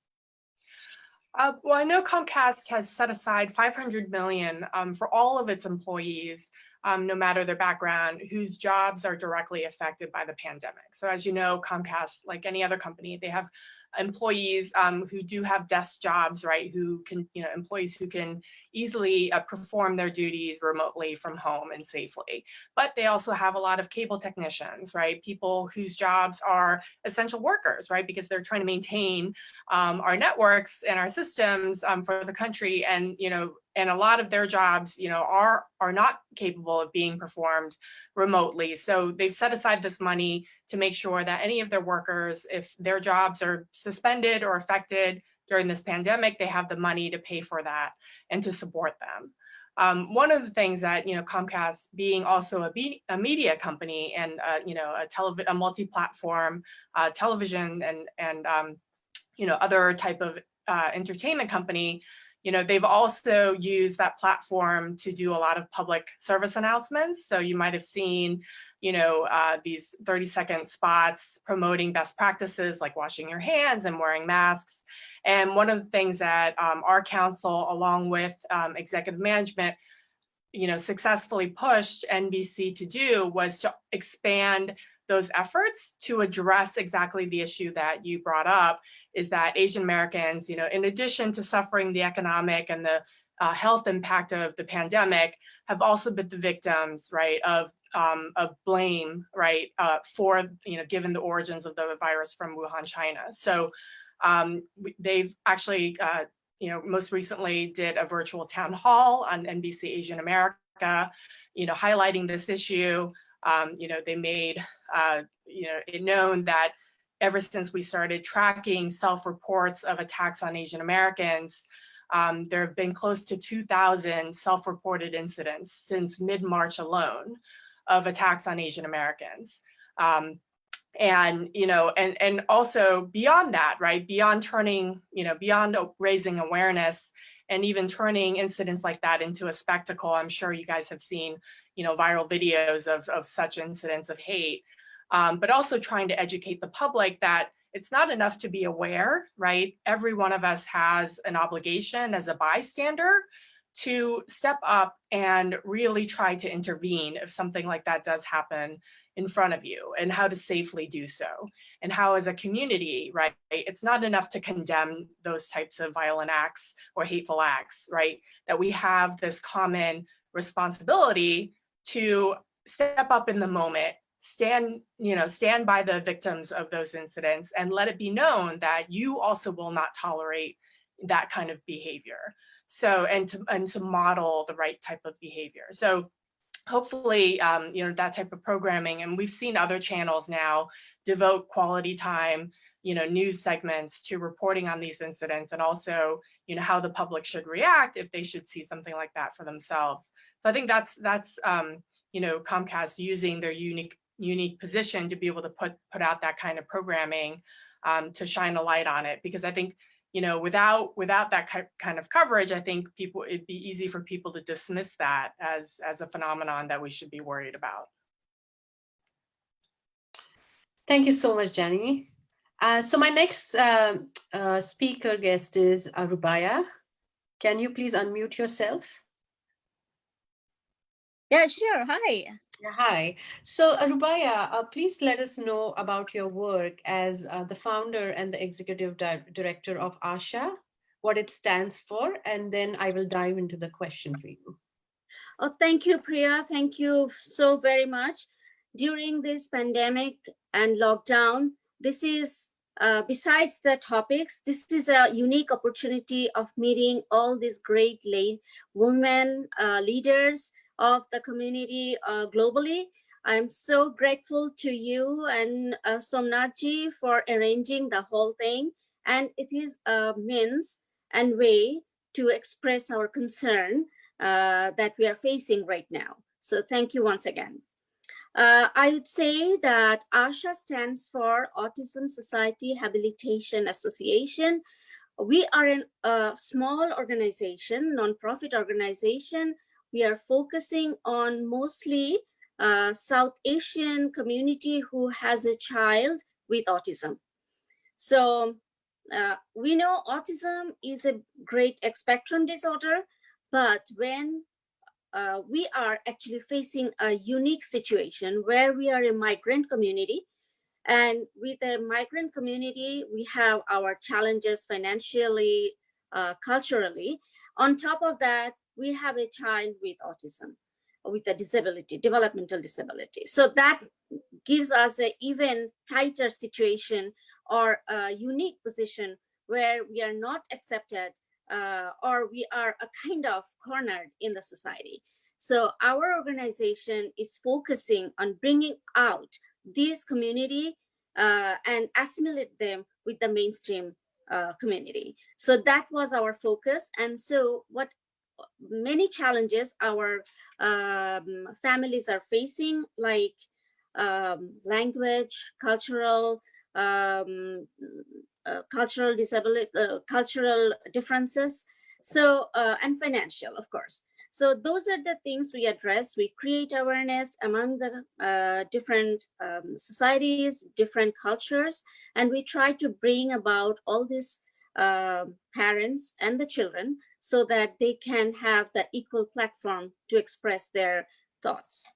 Speaker 8: Well, I know Comcast has set aside $500 million for all of its employees, no matter their background, whose jobs are directly affected by the pandemic. So as you know, Comcast, like any other company, they have employees who do have desk jobs, right? Who can, employees who can easily perform their duties remotely from home and safely. But they also have a lot of cable technicians, right? People whose jobs are essential workers, right? Because they're trying to maintain our networks and our systems for the country, and and a lot of their jobs, are not capable of being performed remotely. So they've set aside this money to make sure that any of their workers, if their jobs are suspended or affected during this pandemic, they have the money to pay for that and to support them. One of the things that, Comcast, being also a media company and, a multi-platform television and other type of entertainment company, they've also used that platform to do a lot of public service announcements. So you might have seen, these 30-second spots promoting best practices like washing your hands and wearing masks. And one of the things that our council, along with executive management, successfully pushed NBC to do was to expand those efforts to address exactly the issue that you brought up, is that Asian Americans, in addition to suffering the economic and the health impact of the pandemic, have also been the victims, right, of blame, right, for, given the origins of the virus from Wuhan, China. So They've actually, most recently did a virtual town hall on NBC Asian America, highlighting this issue. They made, it known that ever since we started tracking self-reports of attacks on Asian Americans, there have been close to 2,000 self-reported incidents since mid-March alone of attacks on Asian Americans. And also beyond that, right? Beyond turning, beyond raising awareness and even turning incidents like that into a spectacle. I'm sure you guys have seen, viral videos of such incidents of hate, but also trying to educate the public that it's not enough to be aware, right? Every one of us has an obligation as a bystander to step up and really try to intervene if something like that does happen in front of you, and how to safely do so. And how as a community, right, it's not enough to condemn those types of violent acts or hateful acts, right? That we have this common responsibility to step up in the moment, stand by the victims of those incidents, and let it be known that you also will not tolerate that kind of behavior. So, and to model the right type of behavior. So hopefully, that type of programming, and we've seen other channels now devote quality time, news segments to reporting on these incidents, and also, how the public should react if they should see something like that for themselves. So I think that's Comcast using their unique position to be able to put out that kind of programming to shine a light on it, because I think, without that kind of coverage, I think it'd be easy for people to dismiss that as a phenomenon that we should be worried about.
Speaker 2: Thank you so much, Jenny. So my next speaker guest is Rubaya. Can you please unmute yourself?
Speaker 9: Yeah, sure. Hi.
Speaker 2: Hi. So Rubaya, please let us know about your work as the founder and the executive director of ASHA, what it stands for, and then I will dive into the question for you.
Speaker 9: Oh, thank you, Priya. Thank you so very much. During this pandemic and lockdown, this is, besides the topics, this is a unique opportunity of meeting all these great women leaders of the community globally. I'm so grateful to you and Somnathji for arranging the whole thing. And it is a means and way to express our concern that we are facing right now. So thank you once again. I would say that ASHA stands for Autism Society Habilitation Association. We are a small organization, nonprofit organization. We are focusing on mostly South Asian community who has a child with autism. So we know autism is a great spectrum disorder, but when we are actually facing a unique situation where we are a migrant community, and with a migrant community, we have our challenges financially, culturally. On top of that, we have a child with autism, with a disability, developmental disability. So that gives us an even tighter situation or a unique position where we are not accepted or we are a kind of cornered in the society. So our organization is focusing on bringing out this community and assimilate them with the mainstream community. So that was our focus. And so what many challenges our families are facing, like language, cultural disability, cultural differences, so and financial, of course. So those are the things we address. We create awareness among the different societies, different cultures, and we try to bring about all these parents and the children so that they can have the equal platform to express their thoughts.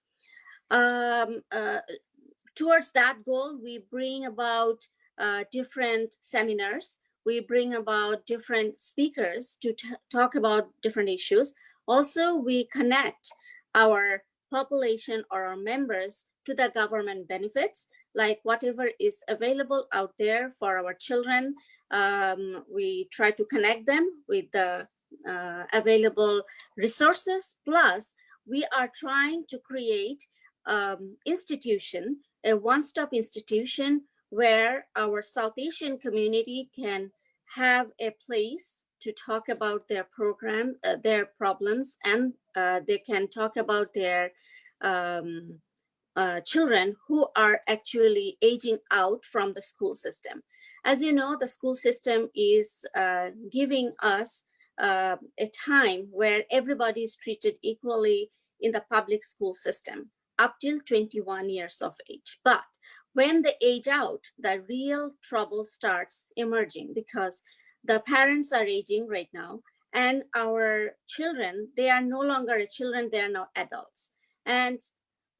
Speaker 9: Towards that goal, we bring about different seminars. We bring about different speakers to talk about different issues. Also, we connect our population or our members to the government benefits, like whatever is available out there for our children. We try to connect them with the available resources. Plus, we are trying to create institution, a one-stop institution where our South Asian community can have a place to talk about their program, their problems, and they can talk about their children who are actually aging out from the school system. As you know, the school system is giving us a time where everybody is treated equally in the public school system up till 21 years of age. But when they age out, the real trouble starts emerging, because the parents are aging right now, and our children, they are no longer children, they are now adults. And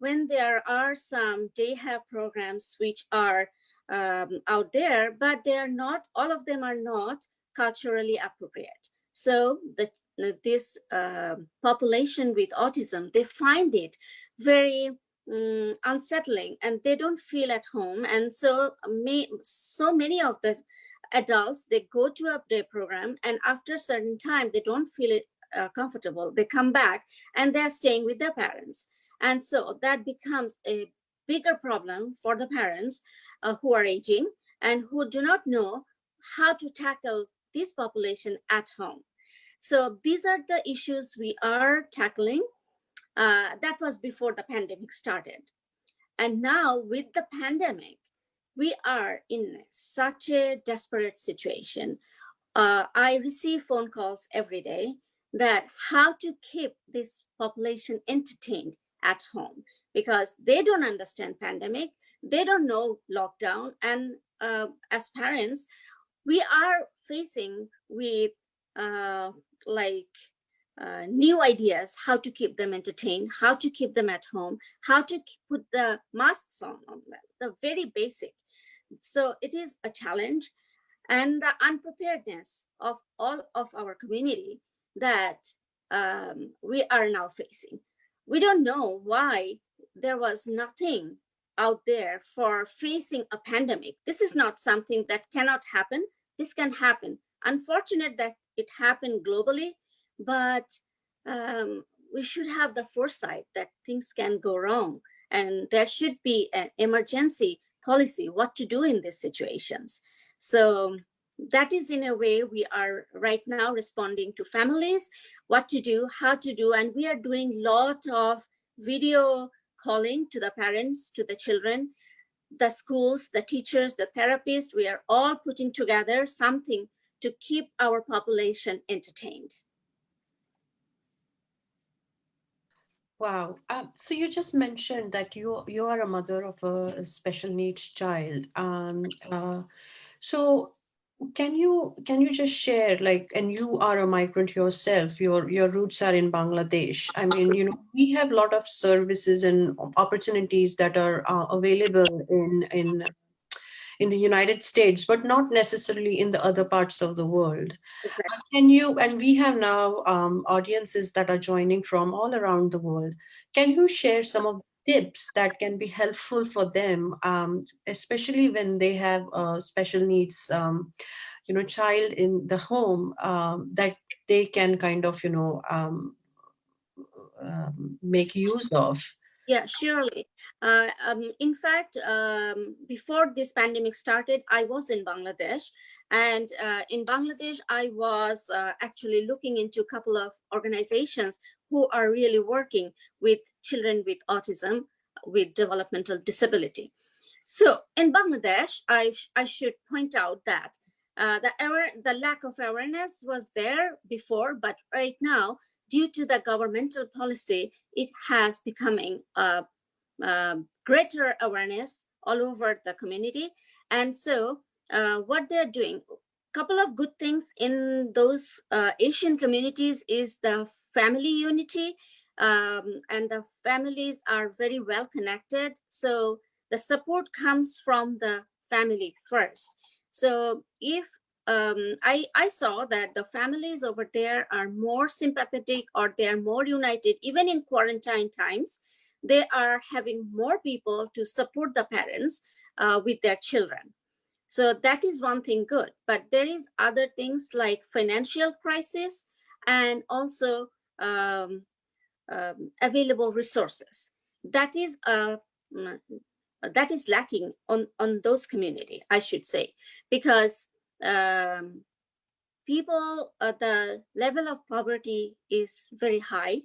Speaker 9: when there are some day have programs which are out there, but they are not, all of them are not culturally appropriate. So this population with autism, they find it very unsettling, and they don't feel at home. And so many of the adults, they go to a day program, and after a certain time, they don't feel it comfortable. They come back and they're staying with their parents. And so that becomes a bigger problem for the parents who are aging and who do not know how to tackle this population at home. So these are the issues we are tackling. That was before the pandemic started. And now with the pandemic, we are in such a desperate situation. I receive phone calls every day that how to keep this population entertained at home, because they don't understand pandemic, they don't know lockdown. And as parents, we are facing with new ideas, how to keep them entertained, how to keep them at home, how to put the masks on them, the very basic. So it is a challenge, and the unpreparedness of all of our community that we are now facing. We don't know why there was nothing out there for facing a pandemic. This is not something that cannot happen. This can happen. Unfortunate that it happened globally, but we should have the foresight that things can go wrong, and there should be an emergency policy, what to do in these situations. So that is, in a way, we are right now responding to families, what to do, how to do, and we are doing a lot of video calling to the parents, to the children, the schools, the teachers, the therapists. We are all putting together something to keep our population entertained.
Speaker 10: Wow. So you just mentioned that you are a mother of a special needs child. So can you just share, like, and you are a migrant yourself, your roots are in Bangladesh. I mean, you know, we have a lot of services and opportunities that are available in the United States, but not necessarily in the other parts of the world.
Speaker 9: Exactly.
Speaker 10: And we have now audiences that are joining from all around the world. Can you share some of the tips that can be helpful for them, especially when they have special needs, child in the home, that they can kind of, make use of?
Speaker 9: Yeah, surely. In fact, before this pandemic started, I was in Bangladesh. And in Bangladesh, I was actually looking into a couple of organizations who are really working with children with autism, with developmental disability. So in Bangladesh, I should point out that the lack of awareness was there before, but right now, due to the governmental policy, it has becoming a greater awareness all over the community. And so what they're doing, couple of good things in those Asian communities is the family unity, and the families are very well connected. So the support comes from the family first. So if I saw that the families over there are more sympathetic, or they are more united, even in quarantine times. they are having more people to support the parents with their children. So that is one thing good, but there is other things like financial crisis and also available resources. That is lacking on those community, I should say, because people, the level of poverty is very high.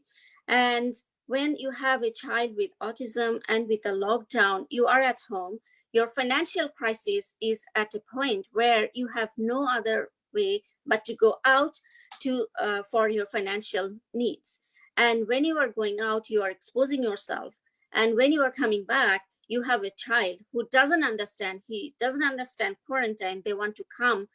Speaker 9: And when you have a child with autism and with a lockdown, you are at home, your financial crisis is at a point where you have no other way but to go out to for your financial needs. And when you are going out, you are exposing yourself. And when you are coming back, you have a child who doesn't understand, he doesn't understand quarantine. They want to come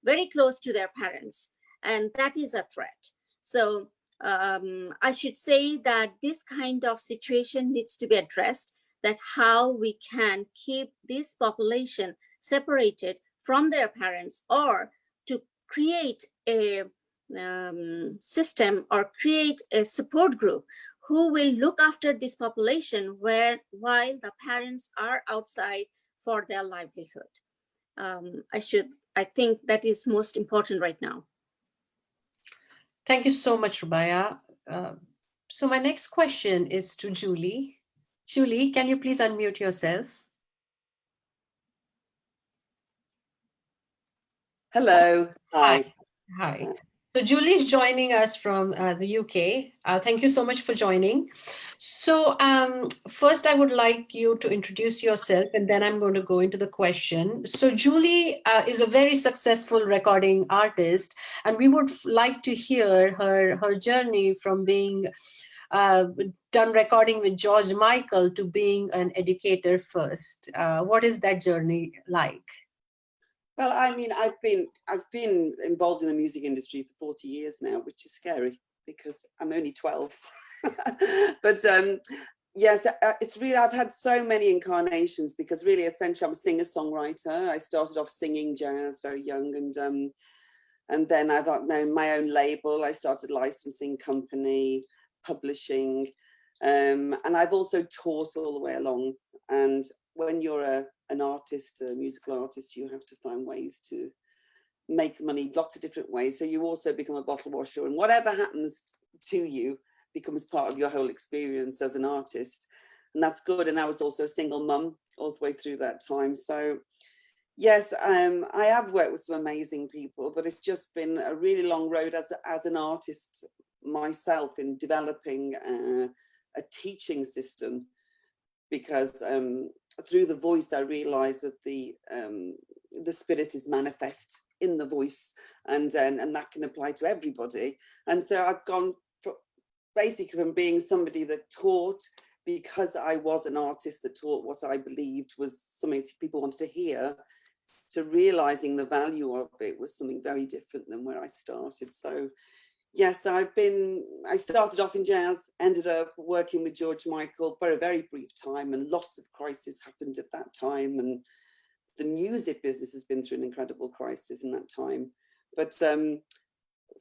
Speaker 9: very close to their parents, and that is a threat. So I should say that this kind of situation needs to be addressed, that how we can keep this population separated from their parents, or to create a system or create a support group who will look after this population while the parents are outside for their livelihood. I think that is most important right now.
Speaker 10: Thank you so much, Rubaya. So my next question is to Julie. Julie, can you please unmute yourself?
Speaker 4: Hello. Hi.
Speaker 10: Hi. So Julie is joining us from the UK. Thank you so much for joining. So first I would like you to introduce yourself, and then I'm going to go into the question. So Julie is a very successful recording artist, and we would like to hear her journey from being done recording with George Michael to being an educator first. What is that journey like?
Speaker 4: Well, I mean, I've been involved in the music industry for 40 years now, which is scary because I'm only 12. But yes, it's really, I've had so many incarnations because really, essentially, I'm a singer-songwriter. I started off singing jazz very young, and then I've got my own label. I started a licensing company, publishing, and I've also taught all the way along. And when you're an artist, a musical artist, you have to find ways to make money lots of different ways. So you also become a bottle washer, and whatever happens to you becomes part of your whole experience as an artist. And that's good. And I was also a single mum all the way through that time. So yes, I have worked with some amazing people, but it's just been a really long road as an artist myself in developing a teaching system, because through the voice, I realized that the spirit is manifest in the voice, and that can apply to everybody. And so I've gone basically from being somebody that taught because I was an artist that taught what I believed was something people wanted to hear, to realizing the value of it was something very different than where I started. So yes, I started off in jazz, ended up working with George Michael for a very brief time, and lots of crises happened at that time. And the music business has been through an incredible crisis in that time. But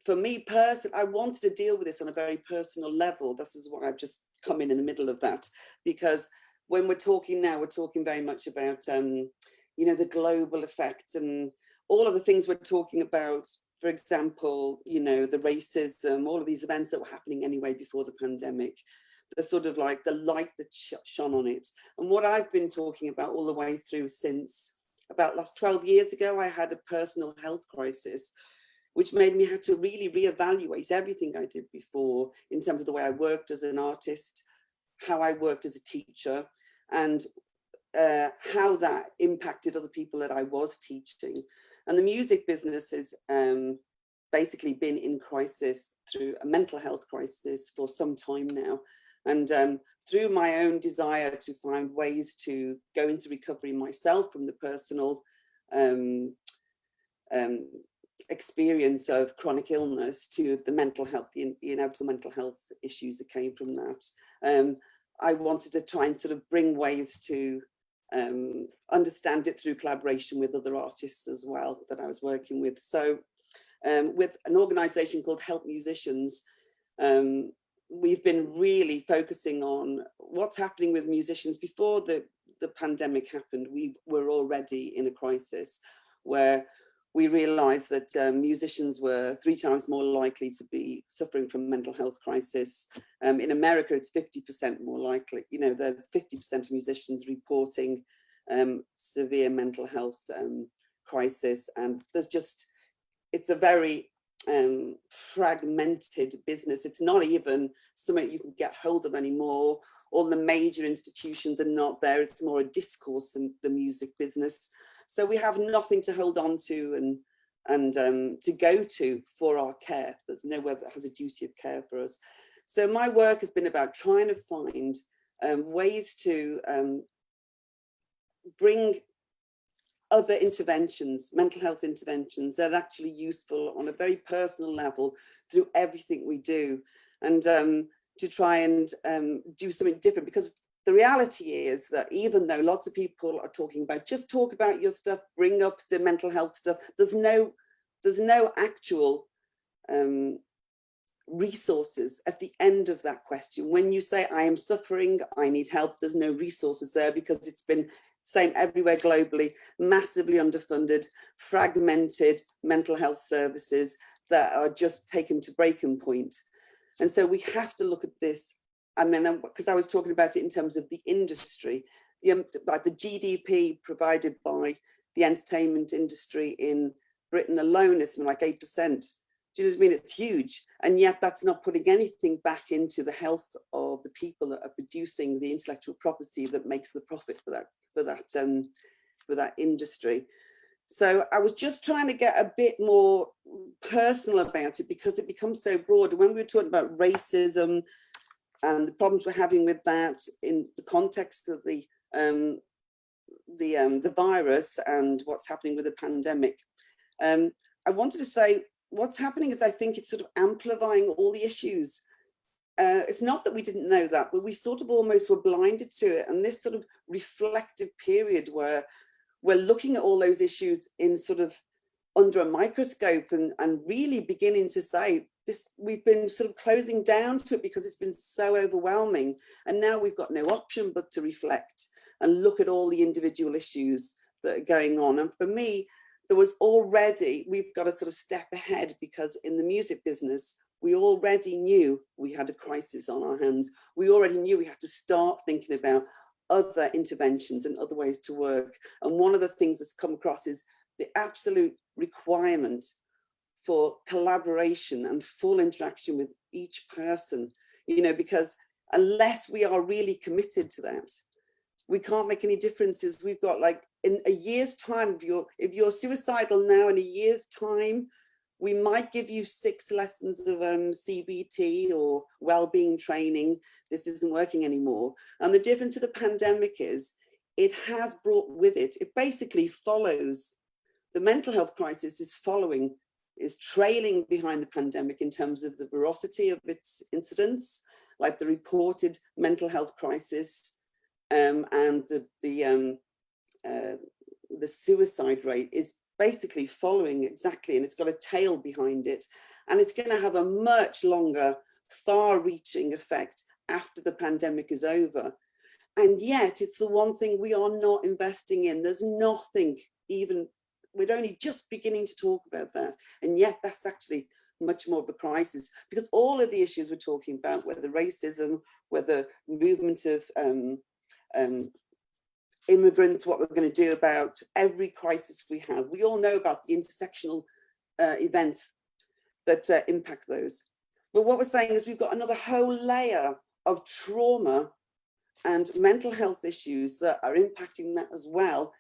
Speaker 4: for me personally, I wanted to deal with this on a very personal level. This is why I've just come in the middle of that, because when we're talking now, we're talking very much about, you know, the global effects and all of the things we're talking about. For example, you know, the racism, all of these events that were happening anyway before the pandemic, the sort of like the light that shone on it. And what I've been talking about all the way through since about last 12 years ago, I had a personal health crisis, which made me have to really reevaluate everything I did before in terms of the way I worked as an artist, how I worked as a teacher, and how that impacted other people that I was teaching. And the music business has basically been in crisis through a mental health crisis for some time now. And through my own desire to find ways to go into recovery myself from the personal experience of chronic illness to the mental health, the inevitable mental health issues that came from that, I wanted to try and sort of bring ways to understand it through collaboration with other artists as well that I was working with. So with an organization called Help Musicians, we've been really focusing on what's happening with musicians. Before the pandemic happened, we were already in a crisis where we realized that musicians were 3 times more likely to be suffering from mental health crisis. In America, it's 50% more likely. You know, there's 50% of musicians reporting severe mental health crisis. And there's just, it's a very fragmented business. It's not even something you can get hold of anymore. All the major institutions are not there. It's more a discourse than the music business. So we have nothing to hold on to and to go to for our care. There's nowhere that has a duty of care for us. So my work has been about trying to find ways to bring other interventions, mental health interventions, that are actually useful on a very personal level through everything we do, and to try and do something different. Because the reality is that even though lots of people are talking about, just talk about your stuff, bring up the mental health stuff, there's no actual resources at the end of that question. When you say, I am suffering, I need help, there's no resources there, because it's been same everywhere globally, massively underfunded, fragmented mental health services that are just taken to breaking point. And so we have to look at this. I mean, because I was talking about it in terms of the industry, like the GDP provided by the entertainment industry in Britain alone is something like 8%. Do you know what I mean? It's huge. And yet that's not putting anything back into the health of the people that are producing the intellectual property that makes the profit for that industry. So I was just trying to get a bit more personal about it, because it becomes so broad. When we were talking about racism and the problems we're having with that in the context of the virus and what's happening with the pandemic, I wanted to say what's happening is I think it's sort of amplifying all the issues. It's not that we didn't know that, but we sort of almost were blinded to it. And this sort of reflective period where we're looking at all those issues in sort of under a microscope and really beginning to say this, we've been sort of closing down to it because it's been so overwhelming. And now we've got no option but to reflect and look at all the individual issues that are going on. And for me, there was already, we've got to sort of step ahead, because in the music business, we already knew we had a crisis on our hands. We already knew we had to start thinking about other interventions and other ways to work. And one of the things that's come across is the absolute requirement for collaboration and full interaction with each person, you know, because unless we are really committed to that, we can't make any differences. We've got, like, in a year's time, if you're suicidal now, in a year's time, we might give you 6 lessons of CBT or well-being training. This isn't working anymore. And the difference to the pandemic is it has brought with it, it basically follows, the mental health crisis is trailing behind the pandemic in terms of the veracity of its incidents, like the reported mental health crisis and the suicide rate is basically following exactly, and it's got a tail behind it, and it's going to have a much longer, far-reaching effect after the pandemic is over. And yet it's the one thing we are not investing in. There's nothing, even, we're only just beginning to talk about that, and yet that's actually much more of a crisis, because all of the issues we're talking about, whether racism, whether movement of immigrants, what we're going to do about every crisis we have. We all know about the intersectional events that impact those. But what we're saying is we've got another whole layer of trauma and mental health issues that are impacting that as well.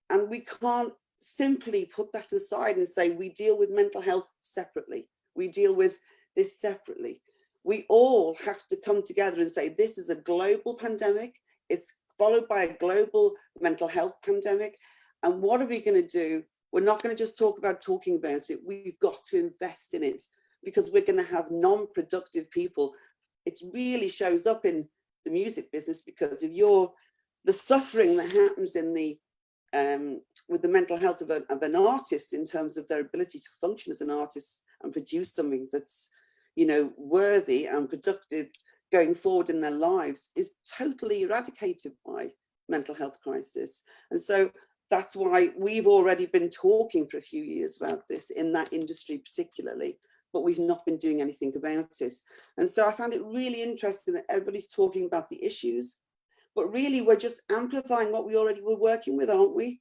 Speaker 4: And we can't simply put that aside and say we deal with mental health separately. We deal with this separately. We all have to come together and say this is a global pandemic. It's followed by a global mental health pandemic. And what are we going to do? We're not going to just talk about talking about it. We've got to invest in it, because we're going to have non-productive people. It really shows up in the music business, because if the suffering that happens in the with the mental health of an artist in terms of their ability to function as an artist and produce something that's, you know, worthy and productive going forward in their lives is totally eradicated by mental health crisis. And so that's why we've already been talking for a few years about this in that industry particularly, but we've not been doing anything about it. And so I found it really interesting that everybody's talking about the issues, but really we're just amplifying what we already were working with, aren't we?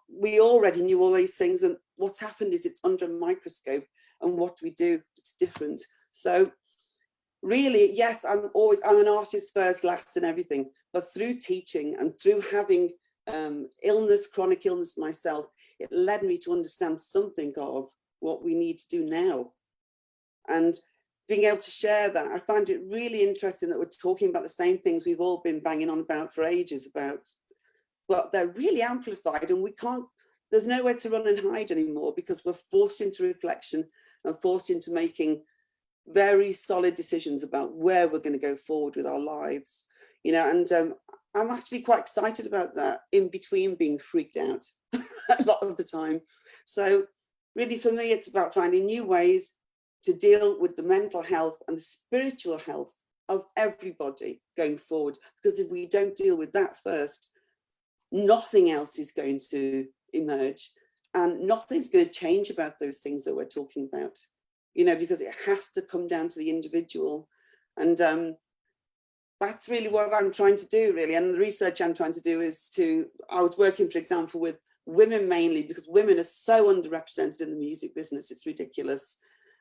Speaker 4: We already knew all these things, and what's happened is it's under a microscope, and what do we do? It's different. So really, yes, I'm an artist first, last and everything, but through teaching and through having chronic illness myself, it led me to understand something of what we need to do now. And being able to share that, I find it really interesting that we're talking about the same things we've all been banging on about for ages about, but they're really amplified, and we can't, there's nowhere to run and hide anymore, because we're forced into reflection and forced into making very solid decisions about where we're going to go forward with our lives, you know. And I'm actually quite excited about that, in between being freaked out a lot of the time. So really for me, it's about finding new ways to deal with the mental health and the spiritual health of everybody going forward, because if we don't deal with that first, nothing else is going to emerge, and nothing's going to change about those things that we're talking about, you know, because it has to come down to the individual. And that's really what I'm trying to do, really. And the research I'm trying to do is I was working, for example, with women mainly, because women are so underrepresented in the music business. It's ridiculous.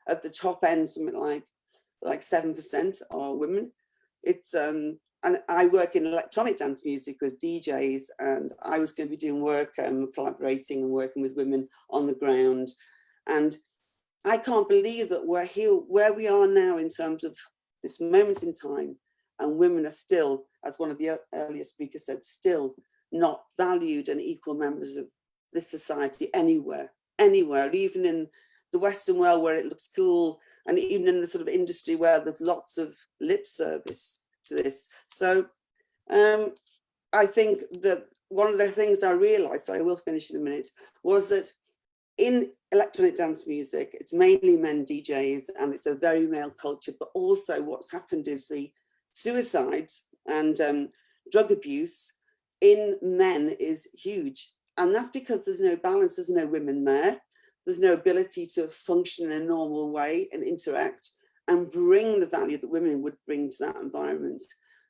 Speaker 4: At the top end, something like 7% are women. It's and I work in electronic dance music with DJs, and I was going to be doing work, collaborating and working with women on the ground. And I can't believe that we're here where we are now in terms of this moment in time, and women are still, as one of the earlier speakers said, still not valued and equal members of this society anywhere, even in the Western world where it looks cool, and even in the sort of industry where there's lots of lip service to this. So I think that one of the things I realized, so I will finish in a minute, was that in electronic dance music, it's mainly men DJs, and it's a very male culture, but also what's happened is the suicides and drug abuse in men is huge. And that's because there's no balance, there's no women there, there's no ability to function in a normal way and interact and bring the value that women would bring to that environment.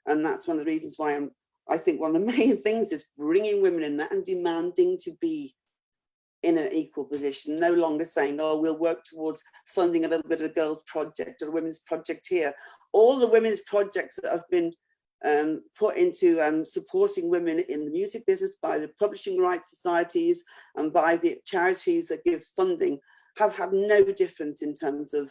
Speaker 4: And that's one of the reasons why I think one of the main things is bringing women in there and demanding to be in an equal position, no longer saying, oh, we'll work towards funding a little bit of a girls' project or a women's project here. All the women's projects that have been put into supporting women in the music business by the publishing rights societies and by the charities that give funding have had no difference in terms of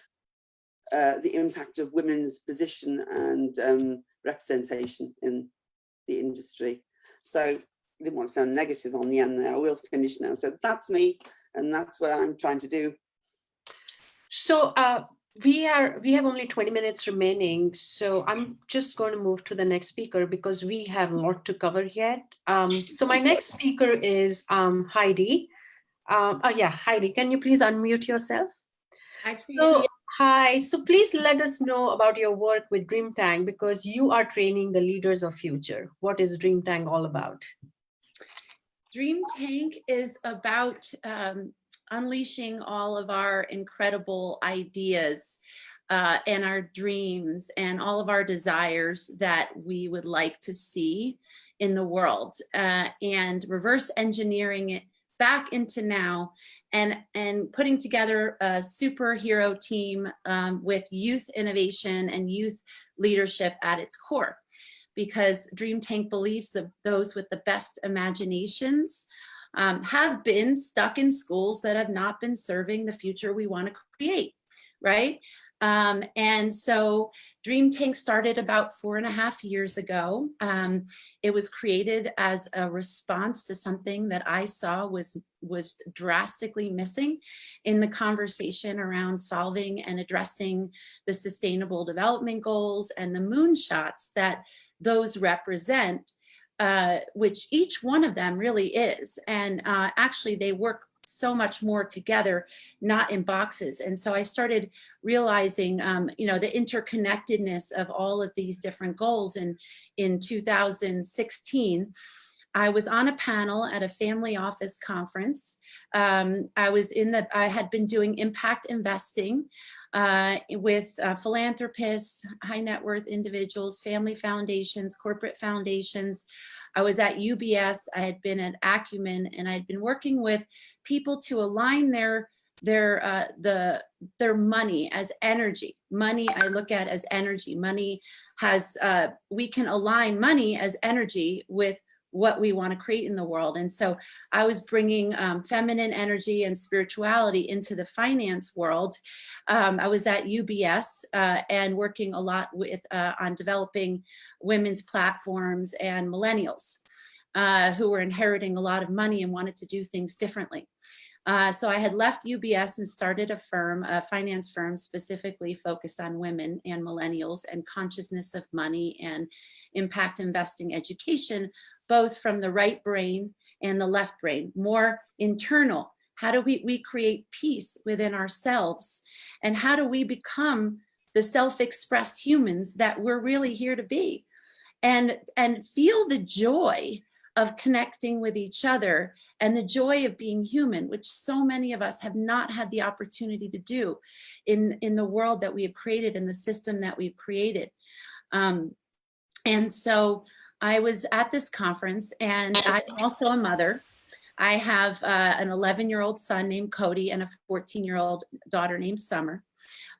Speaker 4: the impact of women's position and representation in the industry. So I didn't want to sound negative on the end there. I will finish now. So that's me, and that's what I'm trying to do.
Speaker 10: So we have only 20 minutes remaining. So I'm just going to move to the next speaker because we have a lot to cover yet. So my next speaker is Heidi. Heidi, can you please unmute yourself? Hi, so please let us know about your work with Dream Tank, because you are training the leaders of future. What is Dream Tank all about?
Speaker 11: Dream Tank is about unleashing all of our incredible ideas and our dreams and all of our desires that we would like to see in the world, and reverse engineering it back into now, and putting together a superhero team with youth innovation and youth leadership at its core. Because Dream Tank believes that those with the best imaginations have been stuck in schools that have not been serving the future we want to create, right? And so Dream Tank started about 4.5 years ago. It was created as a response to something that I saw was drastically missing in the conversation around solving and addressing the Sustainable Development Goals and the moonshots that those represent, which each one of them really is. And actually they work so much more together, not in boxes. And so I started realizing, you know, the interconnectedness of all of these different goals. And in 2016, I was on a panel at a family office conference. I had been doing impact investing with philanthropists, high net worth individuals, family foundations, corporate foundations. I was at UBS, I had been at Acumen, and I had been working with people to align their money as energy. Money I look at as energy. Money has, we can align money as energy with what we want to create in the world. And so I was bringing feminine energy and spirituality into the finance world. I was at UBS and working a lot with on developing women's platforms and millennials who were inheriting a lot of money and wanted to do things differently. So I had left UBS and started a firm, a finance firm specifically focused on women and millennials and consciousness of money and impact investing education, both from the right brain and the left brain, more internal. How do we create peace within ourselves? And how do we become the self-expressed humans that we're really here to be? And feel the joy of connecting with each other and the joy of being human, which so many of us have not had the opportunity to do in the world that we have created, in the system that we've created. And so I was at this conference, and I'm also a mother. I have an 11-year-old son named Cody and a 14-year-old daughter named Summer.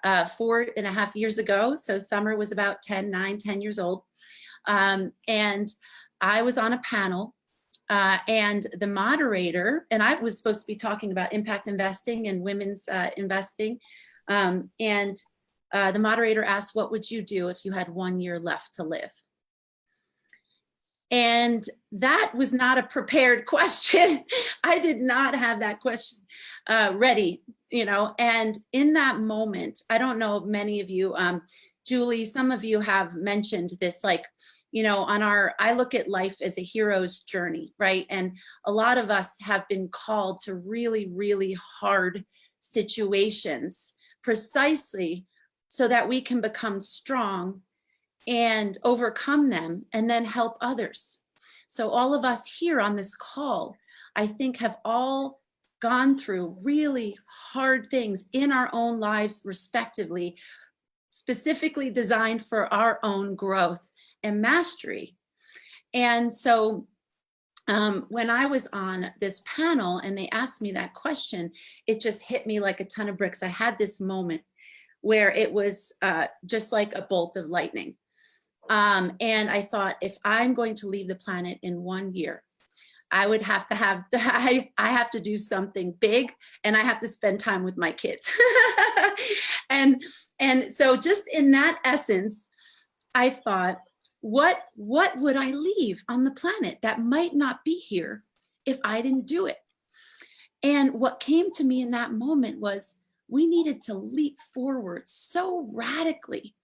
Speaker 11: 4.5 years ago, so Summer was about 10 years old. And I was on a panel and the moderator, and I was supposed to be talking about impact investing and women's investing. And the moderator asked, what would you do if you had 1 year left to live? And that was not a prepared question. I did not have that question ready, you know, and in that moment, I don't know if many of you, Julie, some of you have mentioned this, like, you know, I look at life as a hero's journey, right? And a lot of us have been called to really, really hard situations precisely so that we can become strong and overcome them and then help others. So all of us here on this call, I think, have all gone through really hard things in our own lives respectively, specifically designed for our own growth and mastery. And so when I was on this panel and they asked me that question, it just hit me like a ton of bricks. I had this moment where it was just like a bolt of lightning. And I thought, if I'm going to leave the planet in 1 year, I would have to have, I have to do something big, and I have to spend time with my kids. and so just in that essence, I thought, what would I leave on the planet that might not be here if I didn't do it? And what came to me in that moment was, we needed to leap forward so radically.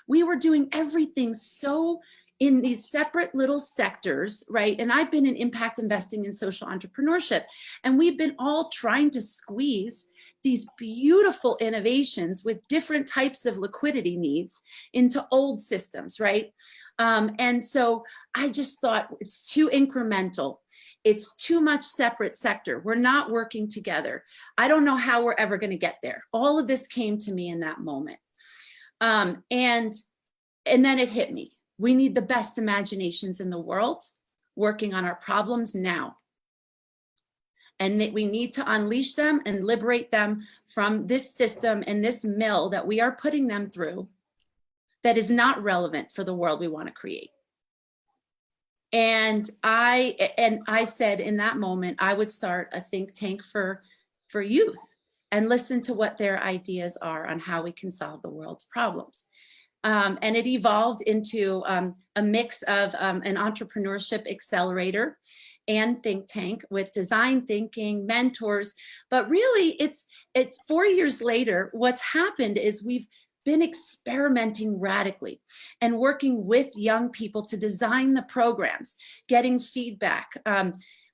Speaker 11: We were doing everything so in these separate little sectors, right? And I've been in impact investing and social entrepreneurship, and we've been all trying to squeeze these beautiful innovations with different types of liquidity needs into old systems, right? And so I just thought, it's too incremental. It's too much separate sector. We're not working together. I don't know how we're ever going to get there. All of this came to me in that moment. And then it hit me. We need the best imaginations in the world working on our problems now. And that we need to unleash them and liberate them from this system and this mill that we are putting them through that is not relevant for the world we want to create. And I said in that moment, I would start a think tank for youth and listen to what their ideas are on how we can solve the world's problems. And it evolved into a mix of an entrepreneurship accelerator and think tank with design thinking, mentors. But really, it's 4 years later, what's happened is we've been experimenting radically and working with young people to design the programs, getting feedback.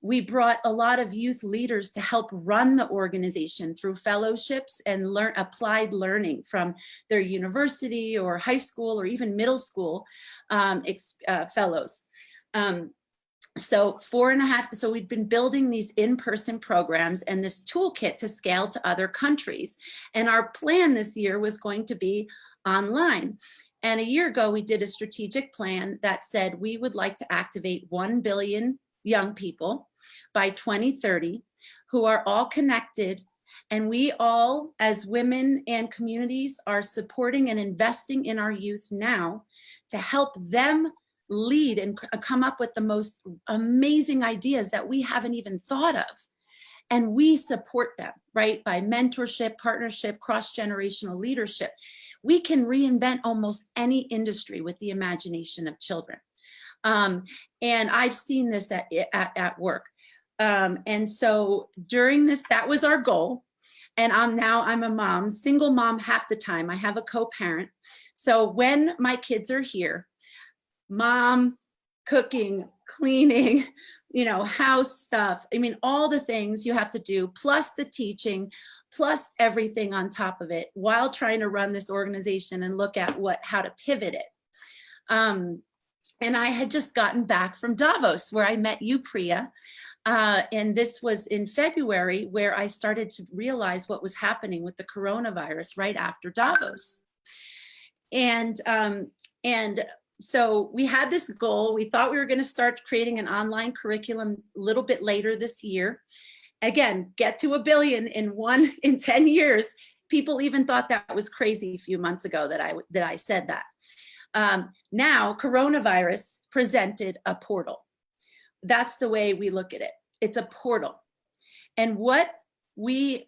Speaker 11: We brought a lot of youth leaders to help run the organization through fellowships and applied learning from their university or high school or even middle school fellows. So we've been building these in-person programs and this toolkit to scale to other countries. And our plan this year was going to be online. And a year ago, we did a strategic plan that said we would like to activate 1 billion young people by 2030 who are all connected. And we all, as women and communities, are supporting and investing in our youth now to help them lead and come up with the most amazing ideas that we haven't even thought of. And we support them, right? By mentorship, partnership, cross-generational leadership. We can reinvent almost any industry with the imagination of children. And I've seen this at work. And so during this, that was our goal. And I'm a mom, single mom half the time. I have a co-parent. So when my kids are here, mom, cooking, cleaning, house stuff. I mean, all the things you have to do, plus the teaching, plus everything on top of it while trying to run this organization and look at how to pivot it. And I had just gotten back from Davos where I met you, Priya. And this was in February where I started to realize what was happening with the coronavirus right after Davos. And so we had this goal. We thought we were going to start creating an online curriculum a little bit later this year. Again, get to 1 billion in 10 years. People even thought that was crazy a few months ago that I said that. Now, coronavirus presented a portal. That's the way we look at it. It's a portal. And what we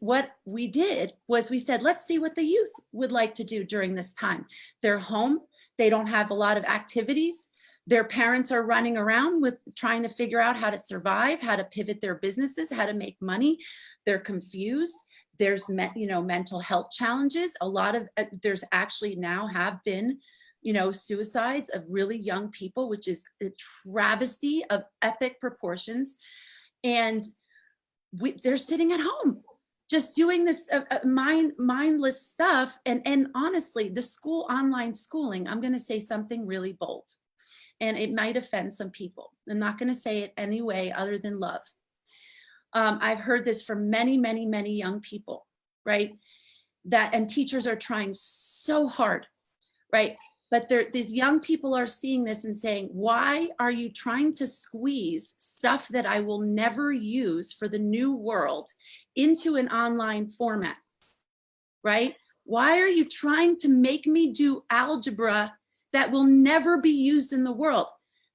Speaker 11: did was we said, let's see what the youth would like to do during this time. They're home. They don't have a lot of activities. Their parents are running around with trying to figure out how to survive, how to pivot their businesses, how to make money. They're confused. There's mental health challenges. There's actually now have been suicides of really young people, which is a travesty of epic proportions. And they're sitting at home just doing this mindless stuff. And honestly, the online schooling, I'm going to say something really bold, and it might offend some people. I'm not going to say it any way other than love. I've heard this from many, many, many young people, right? And teachers are trying so hard, right? But these young people are seeing this and saying, why are you trying to squeeze stuff that I will never use for the new world into an online format, right? Why are you trying to make me do algebra that will never be used in the world?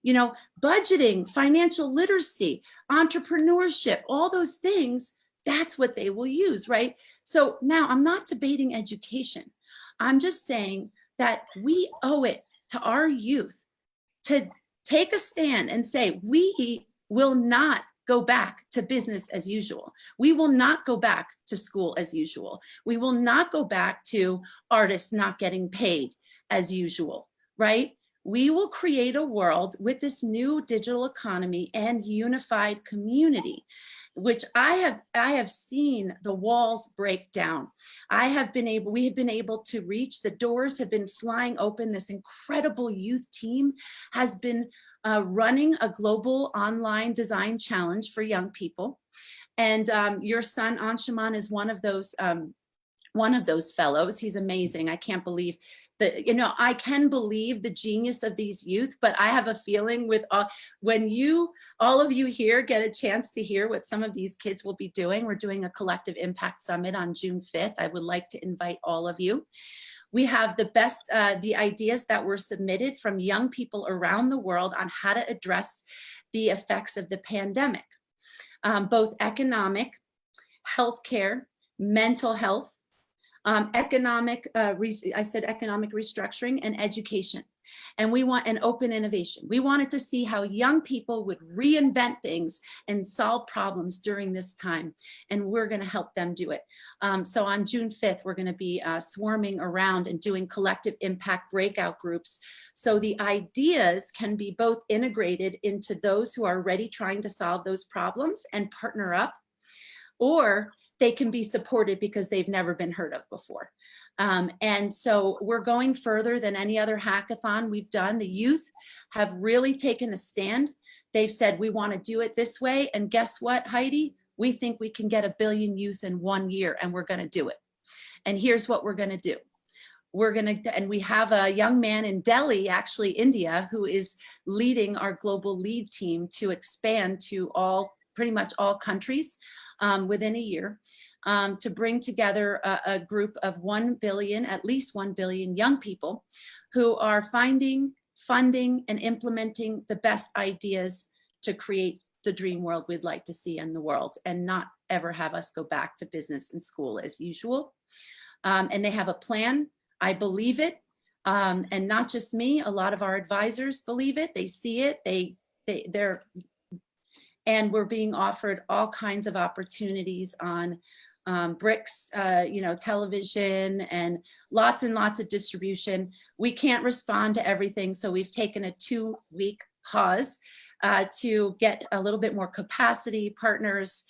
Speaker 11: Budgeting, financial literacy, entrepreneurship, all those things, that's what they will use, right? So now I'm not debating education. I'm just saying that we owe it to our youth to take a stand and say, we will not go back to business as usual. We will not go back to school as usual. We will not go back to artists not getting paid as usual, right? We will create a world with this new digital economy and unified community, which I have seen the walls break down. We have been able to reach, the doors have been flying open. This incredible youth team has been running a global online design challenge for young people. And your son, Anshuman, is one of those fellows. He's amazing. I can't believe that, I can believe the genius of these youth, but I have a feeling with when all of you here get a chance to hear what some of these kids will be doing. We're doing a collective impact summit on June 5th. I would like to invite all of you. We have the ideas that were submitted from young people around the world on how to address the effects of the pandemic, both economic, healthcare, mental health, economic restructuring, and education. And we want an open innovation. We wanted to see how young people would reinvent things and solve problems during this time. And we're going to help them do it. So on June 5th, we're going to be swarming around and doing collective impact breakout groups. So the ideas can be both integrated into those who are already trying to solve those problems and partner up, or they can be supported because they've never been heard of before. And so we're going further than any other hackathon we've done. The youth have really taken a stand. They've said, we want to do it this way. And guess what, Heidi? We think we can get 1 billion youth in 1 year, and we're going to do it. And here's what we're going to do. We're going to, and we have a young man in Delhi, actually India, who is leading our global lead team to expand to pretty much all countries within a year. To bring together a group of 1 billion, at least 1 billion young people who are finding, funding, and implementing the best ideas to create the dream world we'd like to see in the world, and not ever have us go back to business and school as usual. And they have a plan. I believe it. And not just me, a lot of our advisors believe it. They see it. They're, and we're being offered all kinds of opportunities on bricks, television, and lots of distribution. We can't respond to everything, so we've taken a 2-week pause to get a little bit more capacity, partners.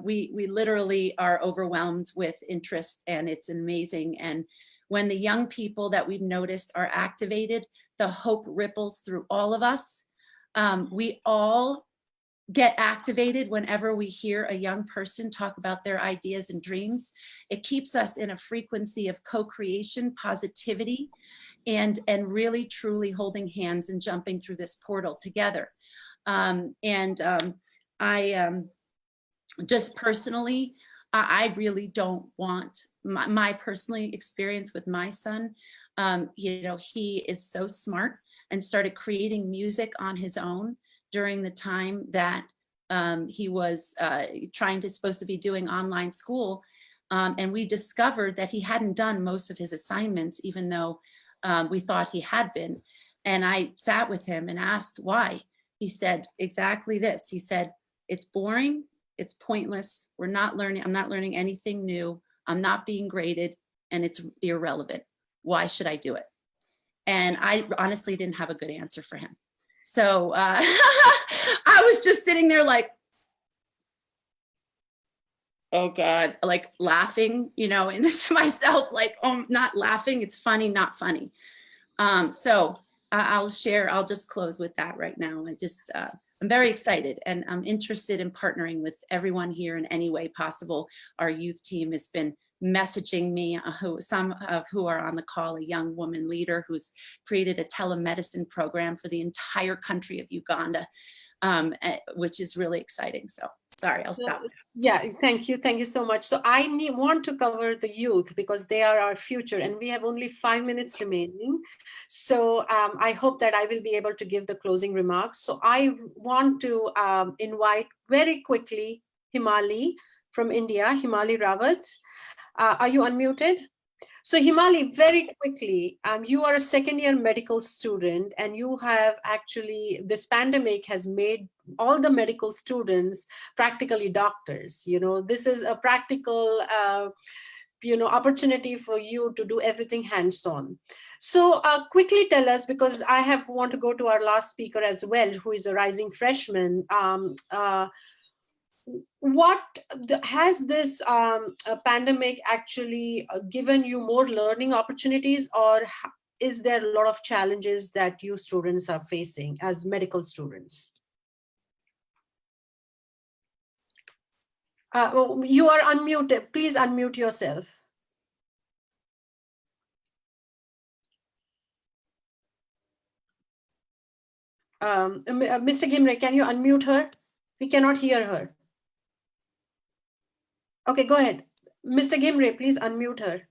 Speaker 11: We literally are overwhelmed with interest, and it's amazing. And when the young people that we've noticed are activated, the hope ripples through all of us. We all get activated whenever we hear a young person talk about their ideas and dreams. It keeps us in a frequency of co-creation, positivity, and really truly holding hands and jumping through this portal together. Just personally, I really don't want my personal experience with my son. He is so smart and started creating music on his own during the time that he was supposed to be doing online school. And we discovered that he hadn't done most of his assignments, even though we thought he had been. And I sat with him and asked why. He said exactly this. He said, it's boring, it's pointless, I'm not learning anything new, I'm not being graded, and it's irrelevant. Why should I do it? And I honestly didn't have a good answer for him. So I was just sitting there like, oh God, like laughing, and to myself, like, oh, not laughing, it's funny, not funny. So I'll just close with that right now. I'm very excited, and I'm interested in partnering with everyone here in any way possible. Our youth team has been messaging me, some of who are on the call, a young woman leader who's created a telemedicine program for the entire country of Uganda, which is really exciting. So sorry, I'll stop.
Speaker 2: Yeah, thank you. Thank you so much. So I want to cover the youth because they are our future, and we have only 5 minutes remaining. So I hope that I will be able to give the closing remarks. So I want to invite very quickly Himali from India, Himali Rawat. Are you unmuted? So Himali, very quickly, you are a second-year medical student, and you have actually, this pandemic has made all the medical students practically doctors. This is a practical, opportunity for you to do everything hands-on. So quickly tell us, because I want to go to our last speaker as well, who is a rising freshman. Has this pandemic actually given you more learning opportunities, or is there a lot of challenges that you students are facing as medical students? You are unmuted. Please unmute yourself. Mr. Gimre, can you unmute her? We cannot hear her. Okay, go ahead. Mr. Gimre, please unmute her.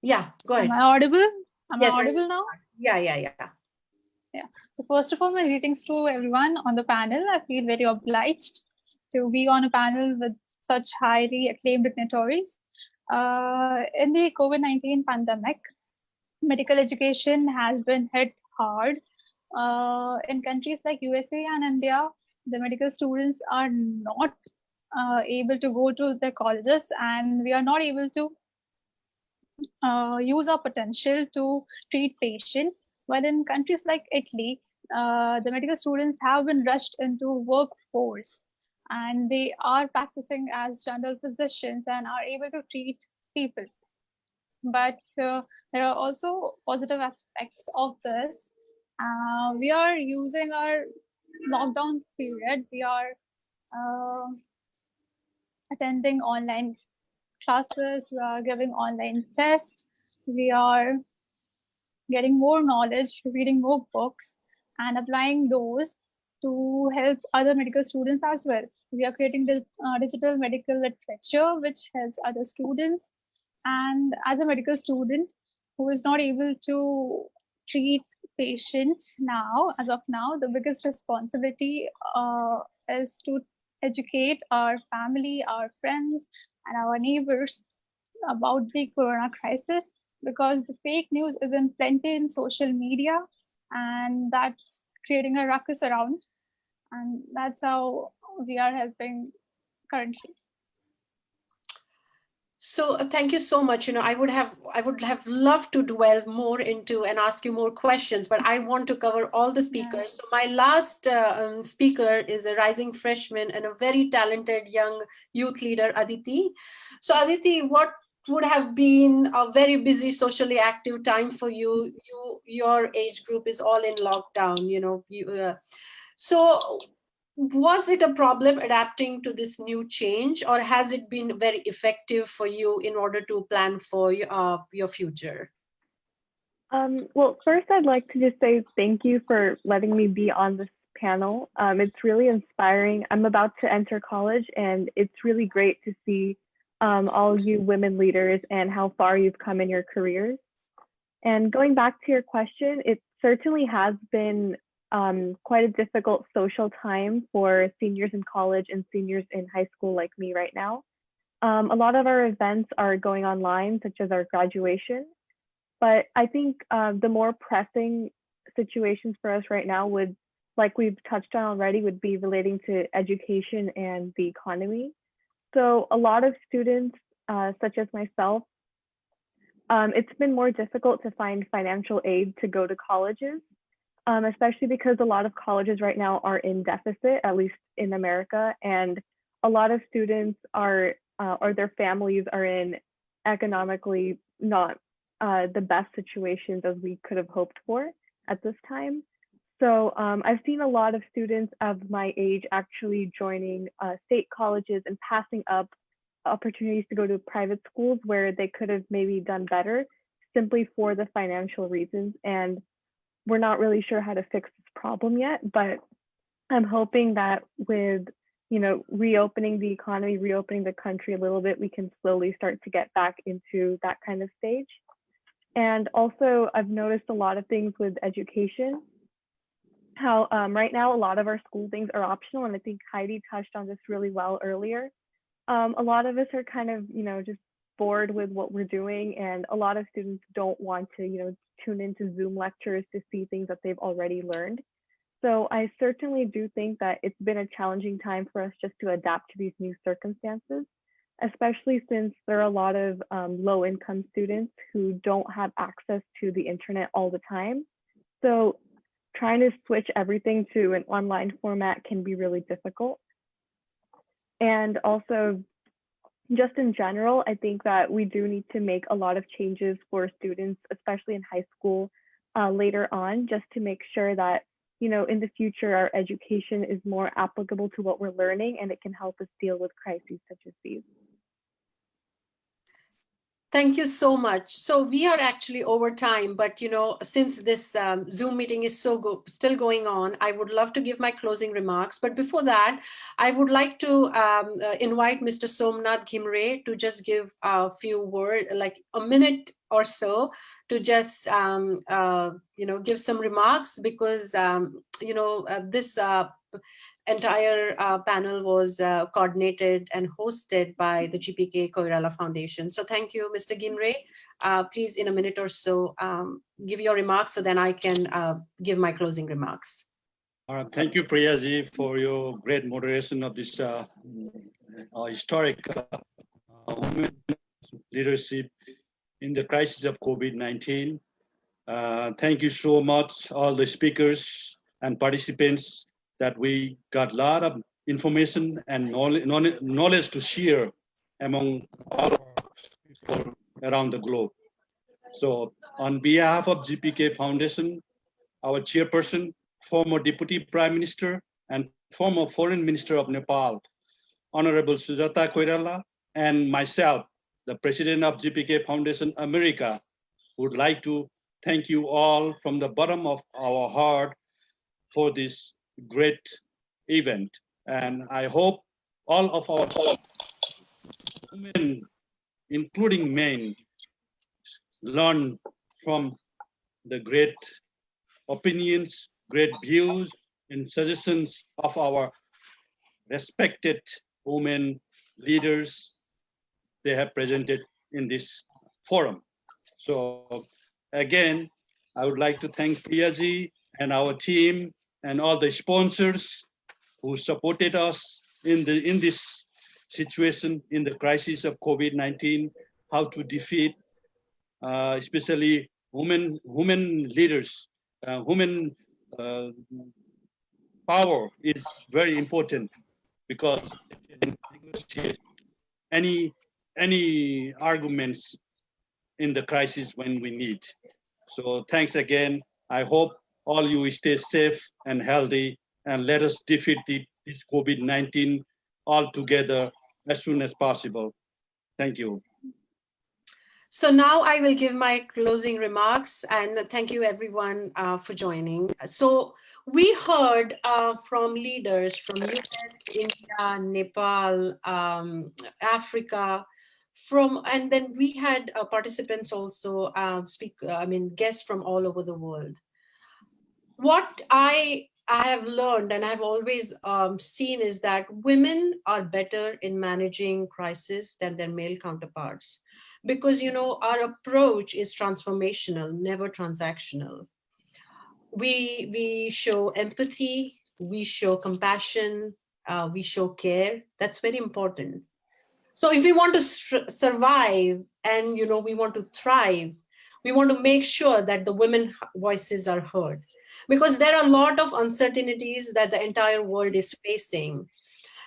Speaker 2: Yeah, go ahead.
Speaker 12: Am I audible?
Speaker 2: Yes,
Speaker 12: I audible now?
Speaker 2: Yeah.
Speaker 12: So first of all, my greetings to everyone on the panel. I feel very obliged to be on a panel with such highly acclaimed dignitaries. In the COVID-19 pandemic, medical education has been hit hard. In countries like USA and India, the medical students are not able to go to their colleges, and we are not able to use our potential to treat patients. While in countries like Italy, the medical students have been rushed into workforce, and they are practicing as general physicians and are able to treat people. But there are also positive aspects of this. We are using our lockdown period. We are attending online classes. We are giving online tests. We are getting more knowledge, reading more books, and applying those to help other medical students as well. We are creating digital medical literature, which helps other students. And as a medical student who is not able to treat patients now, as of now, the biggest responsibility is to educate our family, our friends, and our neighbors about the corona crisis, because the fake news is in plenty in social media, and that's creating a ruckus around. And that's how we are helping currently.
Speaker 10: So thank you so much. I would have loved to delve more into and ask you more questions, but I want to cover all the speakers. So my last speaker is a rising freshman and a very talented young youth leader, Aditi. So Aditi, what would have been a very busy, socially active time for you? Your age group is all in lockdown. So was it a problem adapting to this new change, or has it been very effective for you in order to plan for your future?
Speaker 13: Well, first, I'd like to just say thank you for letting me be on this panel. It's really inspiring. I'm about to enter college, and it's really great to see all you women leaders and how far you've come in your careers. And going back to your question, it certainly has been quite a difficult social time for seniors in college and seniors in high school like me right now. A lot of our events are going online, such as our graduation. But I think the more pressing situations for us right now would, like we've touched on already, would be relating to education and the economy. So a lot of students, such as myself, it's been more difficult to find financial aid to go to colleges. Especially because a lot of colleges right now are in deficit, at least in America, and a lot of students are, or their families are in economically not the best situations as we could have hoped for at this time. So I've seen a lot of students of my age actually joining state colleges and passing up opportunities to go to private schools where they could have maybe done better simply for the financial reasons. And we're not really sure how to fix this problem yet, but I'm hoping that with, reopening the economy, reopening the country a little bit, we can slowly start to get back into that kind of stage. And also, I've noticed a lot of things with education, how right now a lot of our school things are optional, and I think Heidi touched on this really well earlier. A lot of us are kind of, just bored with what we're doing, and a lot of students don't want to, tune into Zoom lectures to see things that they've already learned. So I certainly do think that it's been a challenging time for us just to adapt to these new circumstances, especially since there are a lot of low-income students who don't have access to the internet all the time. So trying to switch everything to an online format can be really difficult. And also, just in general, I think that we do need to make a lot of changes for students, especially in high school later on, just to make sure that, in the future, our education is more applicable to what we're learning, and it can help us deal with crises such as these.
Speaker 10: Thank you so much. So we are actually over time, but since this Zoom meeting is still going on, I would love to give my closing remarks. But before that, I would like to invite Mr. Somnath Ghimre to just give a few words, like a minute or so, to just give some remarks, because this entire panel was coordinated and hosted by the GPK Koirala Foundation. So thank you, Mr. Ginre. Please, in a minute or so, give your remarks so then I can give my closing remarks.
Speaker 1: All right. Thank you, Priya ji, for your great moderation of this historic women leadership in the crisis of COVID-19. Thank you so much, all the speakers and participants, that we got a lot of information and knowledge to share among all people around the globe. So on behalf of GPK Foundation, our chairperson, former Deputy Prime Minister and former Foreign Minister of Nepal, Honorable Sujata Koirala, and myself, the President of GPK Foundation America, would like to thank you all from the bottom of our heart for this great event. And I hope all of our women, including men, learn from the great opinions, great views, and suggestions of our respected women leaders they have presented in this forum. So again, I would like to thank Priya ji and our team and all the sponsors who supported us in this situation, in the crisis of COVID-19, how to defeat, especially women leaders, women power is very important because they can negotiate any arguments in the crisis when we need. So thanks again. I hope all you stay safe and healthy, and let us defeat this COVID-19 all together as soon as possible. Thank you.
Speaker 10: So now I will give my closing remarks, and thank you everyone for joining. So we heard from leaders from US, India, Nepal, Africa, and then we had participants also guests from all over the world. What I have learned and I've always seen is that women are better in managing crisis than their male counterparts. Because, our approach is transformational, never transactional. We show empathy, we show compassion, we show care. That's very important. So if we want to survive and, we want to thrive, we want to make sure that the women voices are heard. Because there are a lot of uncertainties that the entire world is facing.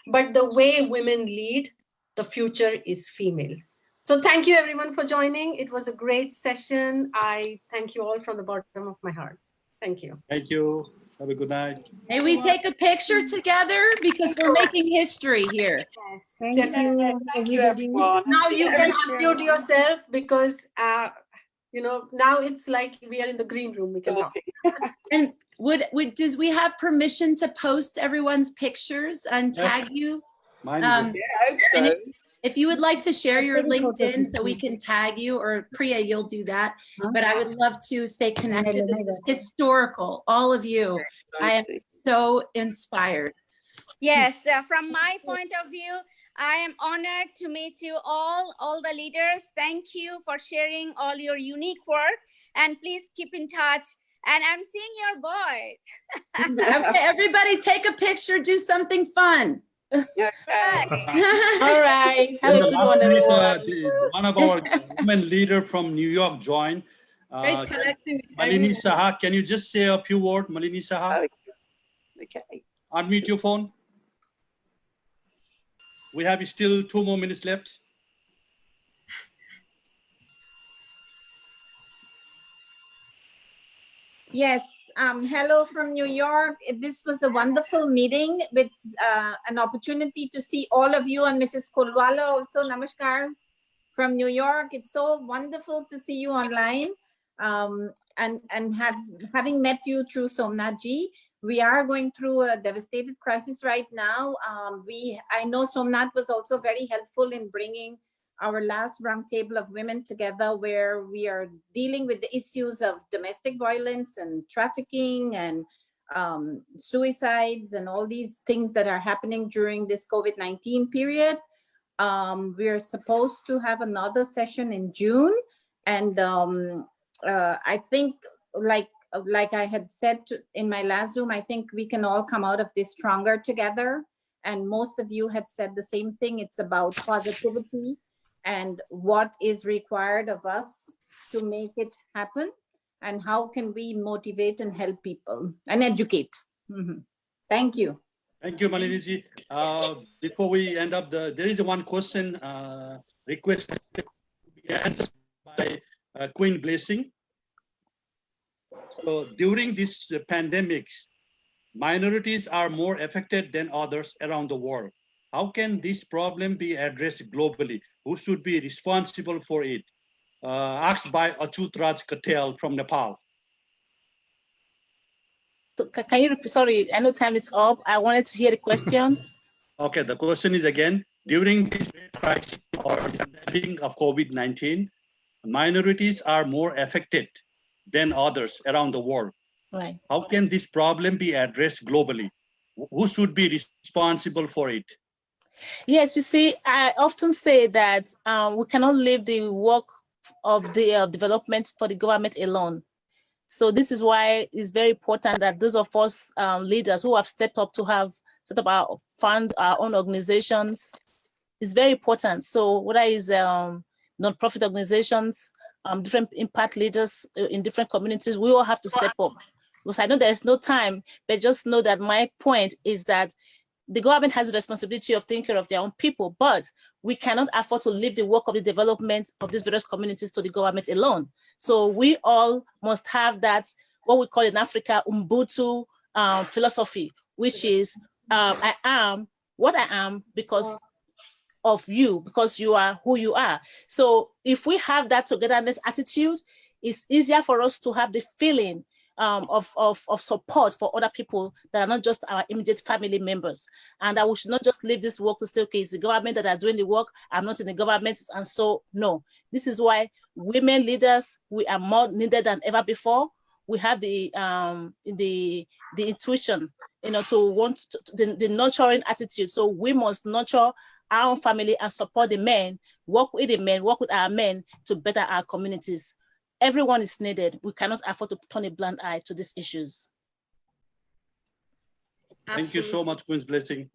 Speaker 10: But the way women lead, the future is female. So thank you everyone for joining. It was a great session. I thank you all from the bottom of my heart. Thank you.
Speaker 1: Thank you. Have a good night.
Speaker 11: May we take a picture together because we're making history here.
Speaker 10: Yes,
Speaker 3: Thank you, everybody.
Speaker 10: Now you can unmute yourself because, now it's like we are in the green room. We can talk.
Speaker 11: And does we have permission to post everyone's pictures and tag you?
Speaker 4: Yeah, I hope so.
Speaker 11: If you would like to share your LinkedIn so we can tag you, or Priya, you'll do that. But I would love to stay connected. This is historical, all of you. I am so inspired.
Speaker 9: Yes, from my point of view, I am honored to meet you all the leaders. Thank you for sharing all your unique work, and please keep in touch. And I'm seeing your boy.
Speaker 11: Okay, everybody take a picture, do something fun.
Speaker 4: Okay.
Speaker 6: All right. Have a good one, everyone.
Speaker 1: One of our women leader from New York joined.
Speaker 5: Great connecting with
Speaker 1: Malini
Speaker 5: everyone.
Speaker 1: Saha, can you just say a few words, Malini Saha?
Speaker 4: Okay.
Speaker 1: Unmute your phone. We have still 2 more minutes left.
Speaker 14: Yes, hello from New York. This was a wonderful meeting with an opportunity to see all of you, and Mrs. Kulwala also, namaskar, from New York. It's so wonderful to see you online, and having met you through Somnath ji. We are going through a devastated crisis right now. I know Somnath was also very helpful in bringing our last roundtable of women together, where we are dealing with the issues of domestic violence and trafficking and suicides and all these things that are happening during this COVID-19 period. We're supposed to have another session in June. And I think, like I had said in my last Zoom, I think we can all come out of this stronger together. And most of you had said the same thing. It's about positivity and what is required of us to make it happen, and how can we motivate and help people and educate. Thank you.
Speaker 1: Thank you, Malini. Before we end up, there is one question requested to be answered by Queen Blessing. So during this pandemic, minorities are more affected than others around the world. How can this problem be addressed globally? Who should be responsible for it? Asked by Achut Raj Katel from Nepal.
Speaker 6: So can you repeat? Sorry, I know time is up. I wanted to hear the question.
Speaker 1: Okay, the question is again, during this crisis or pandemic of COVID-19, minorities are more affected than others around the world.
Speaker 6: Right.
Speaker 1: How can this problem be addressed globally? Who should be responsible for it?
Speaker 6: Yes, you see, I often say that we cannot leave the work of the development for the government alone. So this is why it's very important that those of us leaders who have stepped up to have set up our fund, our own organizations, is very important. So whether it's non-profit organizations, different impact leaders in different communities, we all have to step up. Because I know there's no time, but just know that my point is that the government has the responsibility of taking care of their own people, but we cannot afford to leave the work of the development of these various communities to the government alone. So we all must have that, what we call in Africa, Ubuntu philosophy, which is I am what I am because of you, because you are who you are. So if we have that togetherness attitude, it's easier for us to have the feeling of support for other people that are not just our immediate family members, and that we should not just leave this work to say, okay, it's the government that are doing the work, I'm not in the government, and so no. This is why women leaders, we are more needed than ever before. We have the intuition, to want the nurturing attitude. So we must nurture our own family and support the men, work with the men, work with our men to better our communities. Everyone is needed. We cannot afford to turn a blind eye to these issues.
Speaker 1: Thank you so much, Queen's Blessing.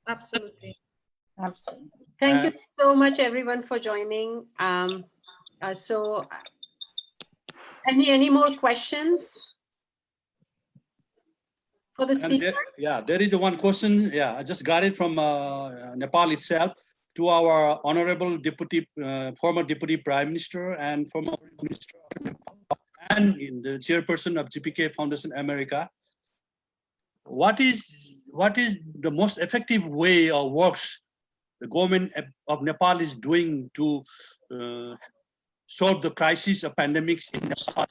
Speaker 5: Absolutely.
Speaker 2: Absolutely. Thank you so much, everyone, for joining. So any more questions for the speaker?
Speaker 1: There is one question. I just got it from Nepal itself, to our honorable deputy, former deputy prime minister and former minister of Nepal, and in the chairperson of GPK Foundation America. What is the most effective way or works the government of Nepal is doing to solve the crisis of pandemics in Nepal?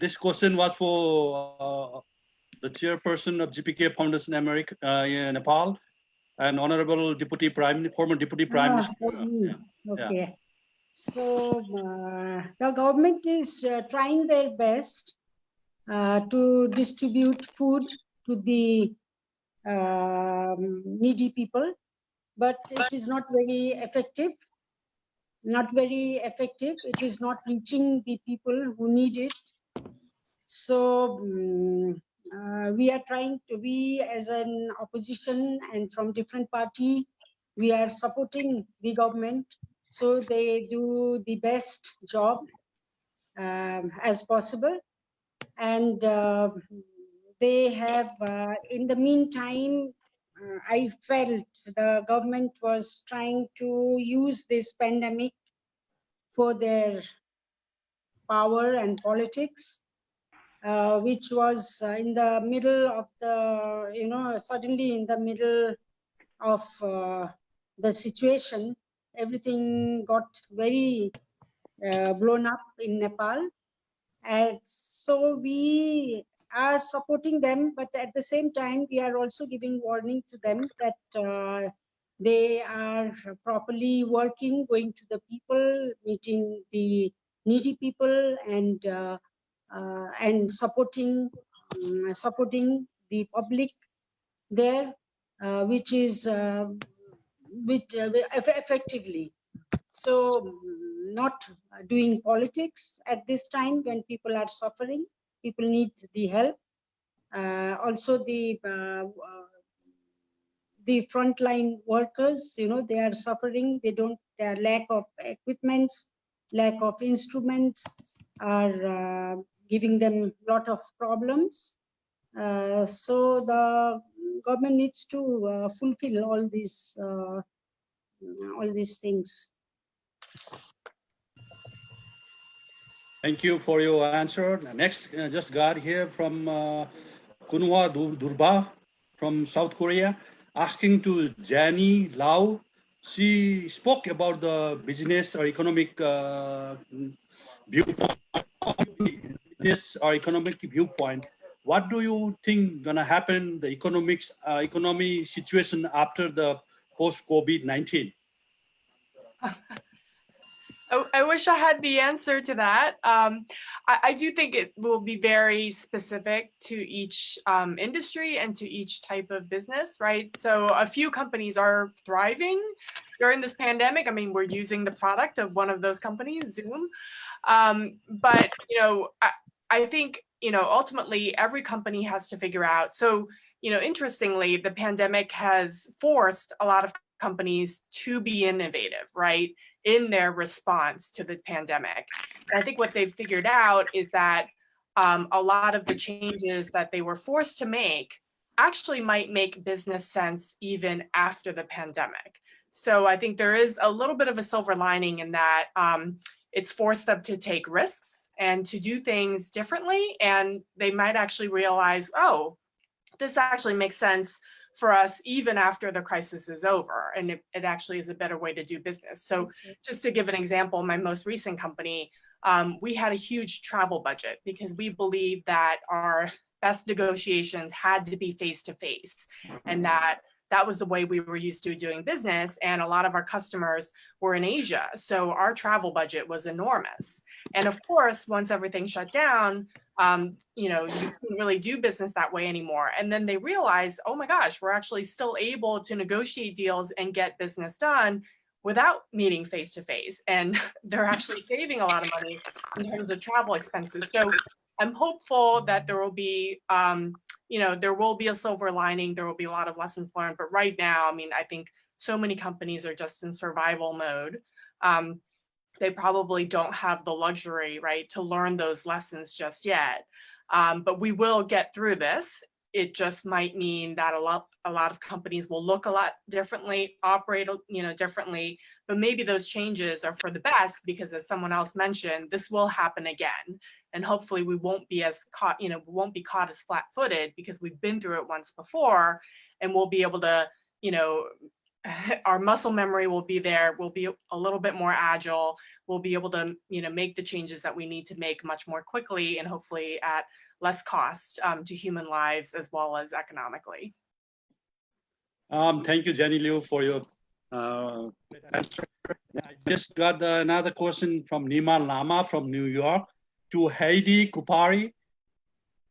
Speaker 1: This question was for the chairperson of GPK Foundation America in Nepal, and honorable deputy former deputy prime minister.
Speaker 3: Okay. So the government is trying their best to distribute food to the needy people, but it is not very effective. Not very effective. It is not reaching the people who need it. So we are trying to be, as an opposition and from different party, we are supporting the government so they do the best job as possible. And they have, in the meantime, I felt the government was trying to use this pandemic for their power and politics, which was in the middle of the, suddenly in the middle of the situation, everything got very blown up in Nepal. And so we are supporting them, but at the same time, we are also giving warning to them that they are properly working, going to the people, meeting the needy people, and supporting the public there, which is effectively. So not doing politics at this time when people are suffering. People need the help. Also the frontline workers, they are suffering. Their lack of equipments, lack of instruments are giving them a lot of problems. So the government needs to fulfill all these things.
Speaker 1: Thank you for your answer. Next, just got here from Kunwa Durba from South Korea, asking to Jani Lau. She spoke about the business or economic viewpoint. Business or economic viewpoint. What do you think gonna happen the economy situation after the post COVID-19?
Speaker 8: I wish I had the answer to that. I do think it will be very specific to each industry and to each type of business, right? So a few companies are thriving during this pandemic. I mean, we're using the product of one of those companies, Zoom. But, I think, ultimately every company has to figure out. So, interestingly, the pandemic has forced a lot of companies to be innovative, right, in their response to the pandemic. And I think what they've figured out is that a lot of the changes that they were forced to make actually might make business sense even after the pandemic. So I think there is a little bit of a silver lining in that it's forced them to take risks and to do things differently. And they might actually realize, oh, this actually makes sense for us even after the crisis is over, and it actually is a better way to do business. So just to give an example, my most recent company, we had a huge travel budget because we believed that our best negotiations had to be face-to-face, and that was the way we were used to doing business. And a lot of our customers were in Asia, so our travel budget was enormous. And of course, once everything shut down, you couldn't really do business that way anymore. And then they realized, oh my gosh, we're actually still able to negotiate deals and get business done without meeting face to face. And they're actually saving a lot of money in terms of travel expenses. So I'm hopeful that there will be, there will be a silver lining. There will be a lot of lessons learned. But right now, I mean, I think so many companies are just in survival mode. They probably don't have the luxury, right, to learn those lessons just yet. But we will get through this. It just might mean that a lot of companies will look a lot differently, operate, differently. But maybe those changes are for the best because, as someone else mentioned, this will happen again. And hopefully, we won't be caught as flat-footed because we've been through it once before, and we'll be able to, our muscle memory will be there. We'll be a little bit more agile. We'll be able to, make the changes that we need to make much more quickly and hopefully at less cost to human lives as well as economically.
Speaker 1: Thank you, Jenny Liu, for your answer. I just got another question from Nima Lama from New York to Heidi Kupari.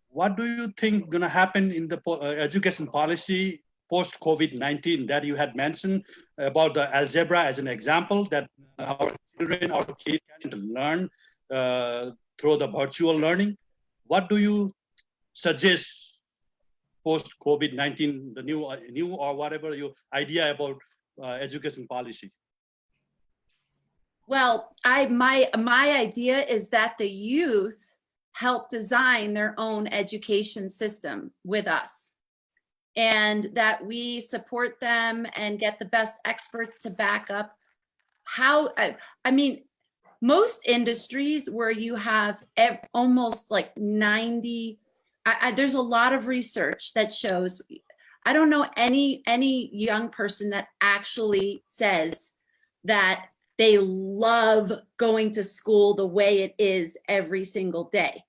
Speaker 1: What do you think gonna happen in the education policy post-COVID-19 that you had mentioned about the algebra as an example, that our children, our kids can learn through the virtual learning? What do you suggest post-COVID-19, the new or whatever your idea about education policy?
Speaker 11: Well, my idea is that the youth help design their own education system with us, and that we support them and get the best experts to back up how, I mean, most industries where you have almost like 90, there's a lot of research that shows, I don't know any young person that actually says that they love going to school the way it is every single day.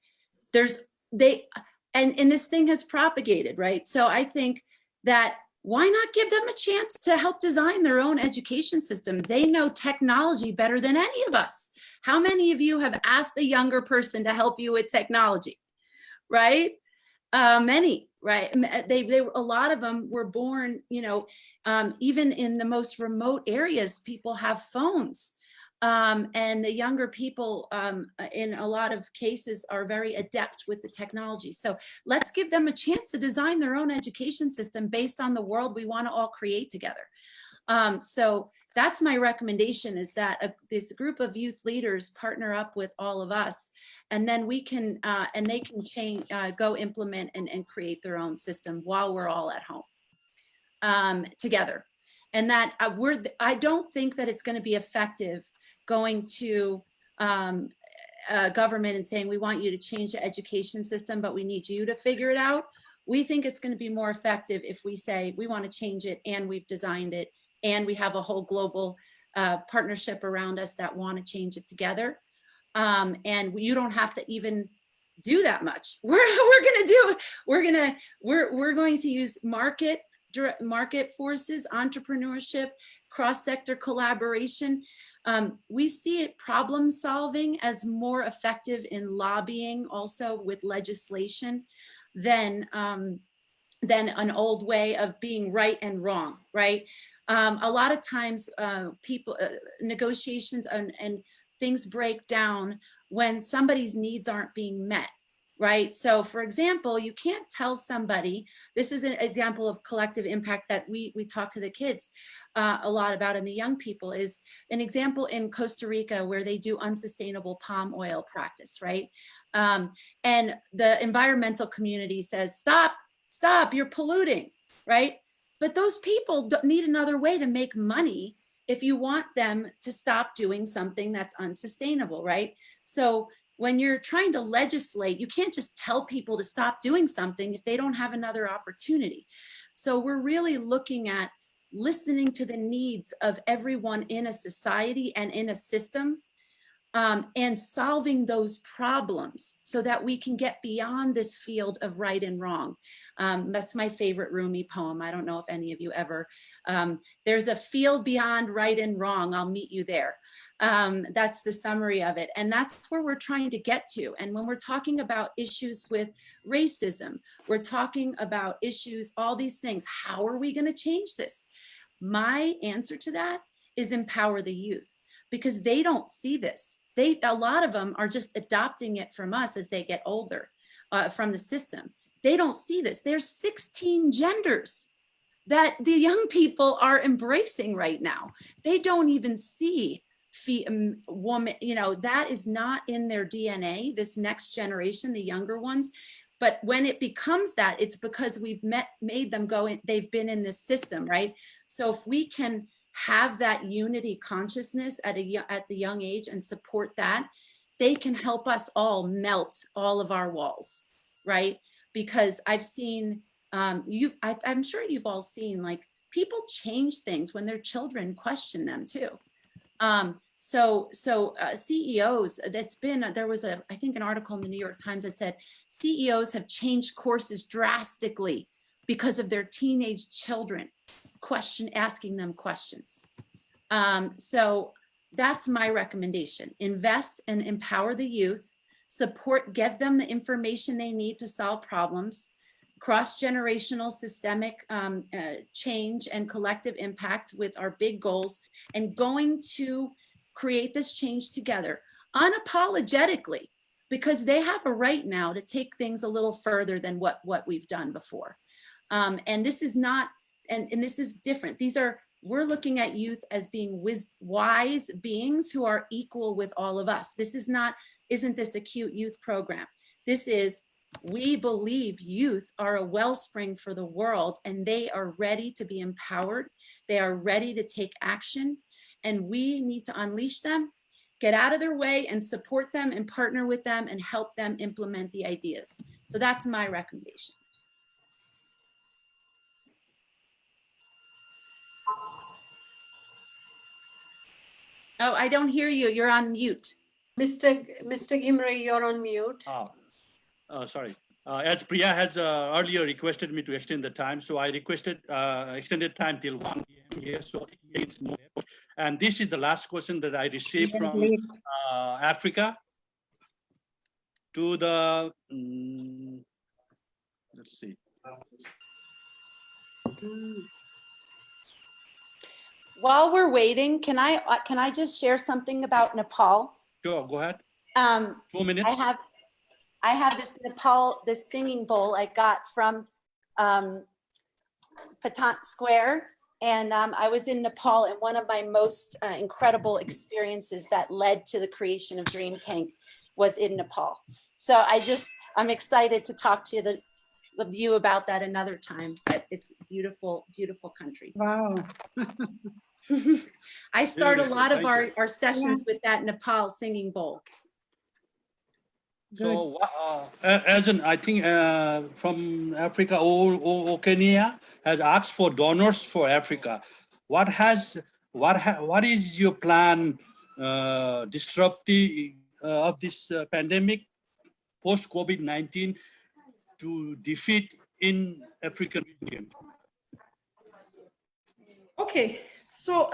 Speaker 11: And this thing has propagated, right? So I think that why not give them a chance to help design their own education system? They know technology better than any of us. How many of you have asked a younger person to help you with technology, right? Many, right? They a lot of them were born, you know, even in the most remote areas, people have phones. And the younger people in a lot of cases are very adept with the technology. So let's give them a chance to design their own education system based on the world we want to all create together. So that's my recommendation, is that this group of youth leaders partner up with all of us, and then we can, and they can change, go implement and create their own system while we're all at home together. And that I don't think that it's going to be effective going to government and saying, we want you to change the education system, but we need you to figure it out. We think it's going to be more effective if we say, we want to change it and we've designed it and we have a whole global partnership around us that want to change it together. And you don't have to even do that much. We're going to use market forces, entrepreneurship, cross-sector collaboration. We see it problem solving as more effective in lobbying, also with legislation, than an old way of being right and wrong, right? A lot of times negotiations and things break down when somebody's needs aren't being met, right? So for example, you can't tell somebody, this is an example of collective impact that we talk to the kids a lot about, and the young people, is an example in Costa Rica where they do unsustainable palm oil practice, right? And the environmental community says, stop, you're polluting, right? But those people need another way to make money if you want them to stop doing something that's unsustainable, right? So when you're trying to legislate, you can't just tell people to stop doing something if they don't have another opportunity. So we're really looking at listening to the needs of everyone in a society and in a system, and solving those problems so that we can get beyond this field of right and wrong. That's my favorite Rumi poem. I don't know if any of you ever, there's a field beyond right and wrong, I'll meet you there. That's the summary of it. And that's where we're trying to get to. And when we're talking about issues with racism, we're talking about issues, all these things, how are we going to change this? My answer to that is empower the youth, because they don't see this. A lot of them are just adopting it from us as they get older, from the system. They don't see this. There's 16 genders that the young people are embracing right now. They don't even see woman, you know, that is not in their DNA, this next generation, the younger ones. But when it becomes that, it's because we've made them go in, they've been in this system, right? So if we can have that unity consciousness at the young age and support that, they can help us all melt all of our walls, right? Because I've seen, I'm sure you've all seen, like, people change things when their children question them too. CEOs, there was I think an article in the New York Times that said CEOs have changed courses drastically because of their teenage children asking them questions. So that's my recommendation. Invest and empower the youth, support, give them the information they need to solve problems, cross-generational systemic change and collective impact with our big goals, and going to create this change together unapologetically, because they have a right now to take things a little further than what we've done before. And this is not, and this is different. We're looking at youth as being wise beings who are equal with all of us. This isn't this a cute youth program? This is, we believe youth are a wellspring for the world, and they are ready to be empowered. They are ready to take action, and we need to unleash them, get out of their way, and support them and partner with them and help them implement the ideas. So that's my recommendation. Oh, I don't hear you. You're on mute.
Speaker 10: Mr. Gimre, you're on mute.
Speaker 1: Sorry. As Priya has earlier requested me to extend the time, so I requested extended time till 1 p.m. here, so it's more. And this is the last question that I received from Africa to the, let's see.
Speaker 15: While we're waiting, can I just share something about Nepal?
Speaker 1: Sure, go ahead. 2 minutes.
Speaker 15: I have this singing bowl I got from Patant Square, and I was in Nepal, and one of my most incredible experiences that led to the creation of Dream Tank was in Nepal. So I'm excited to talk to the you about that another time, but it's a beautiful, beautiful country.
Speaker 3: Wow.
Speaker 15: I start a lot of our sessions with that Nepal singing bowl.
Speaker 1: So, I think from Africa, Kenya has asked for donors for Africa. What is your plan disruptive of this pandemic post COVID-19 to defeat in African Union?
Speaker 5: Okay, so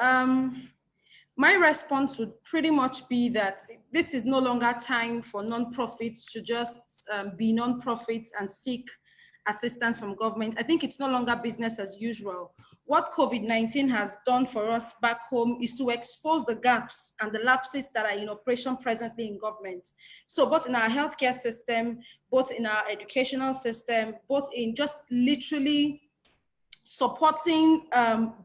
Speaker 5: my response would pretty much be that this is no longer time for nonprofits to just be nonprofits and seek assistance from government. I think it's no longer business as usual. What COVID-19 has done for us back home is to expose the gaps and the lapses that are in operation presently in government. So both in our healthcare system, both in our educational system, both in just literally supporting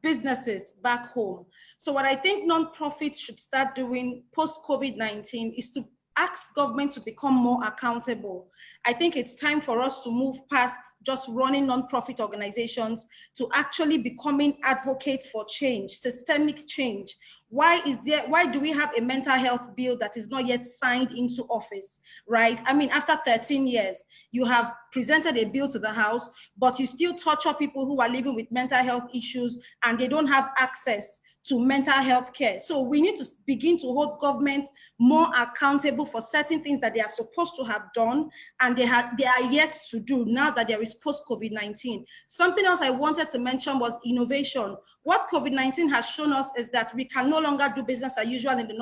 Speaker 5: businesses back home. So what I think nonprofits should start doing post-COVID-19 is to ask government to become more accountable. I think it's time for us to move past just running nonprofit organizations to actually becoming advocates for change, systemic change. Why do we have a mental health bill that is not yet signed into office, right? I mean, after 13 years, you have presented a bill to the House, but you still torture people who are living with mental health issues and they don't have access to mental health care. So we need to begin to hold government more accountable for certain things that they are supposed to have done and they are yet to do now that there is post-COVID-19. Something else I wanted to mention was innovation. What COVID-19 has shown us is that we can no longer do business as usual in the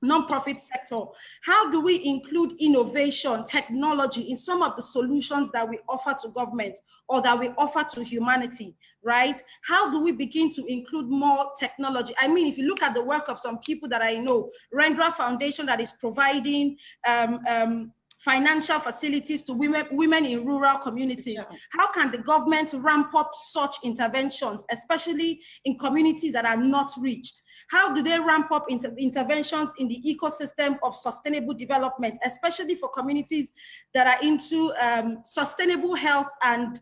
Speaker 5: nonprofit sector. How do we include innovation, technology in some of the solutions that we offer to government or that we offer to humanity, right? How do we begin to include more technology? I mean, if you look at the work of some people that I know, Rendra Foundation that is providing financial facilities to women in rural communities. How can the government ramp up such interventions, especially in communities that are not reached? How do they ramp up interventions in the ecosystem of sustainable development, especially for communities that are into sustainable health and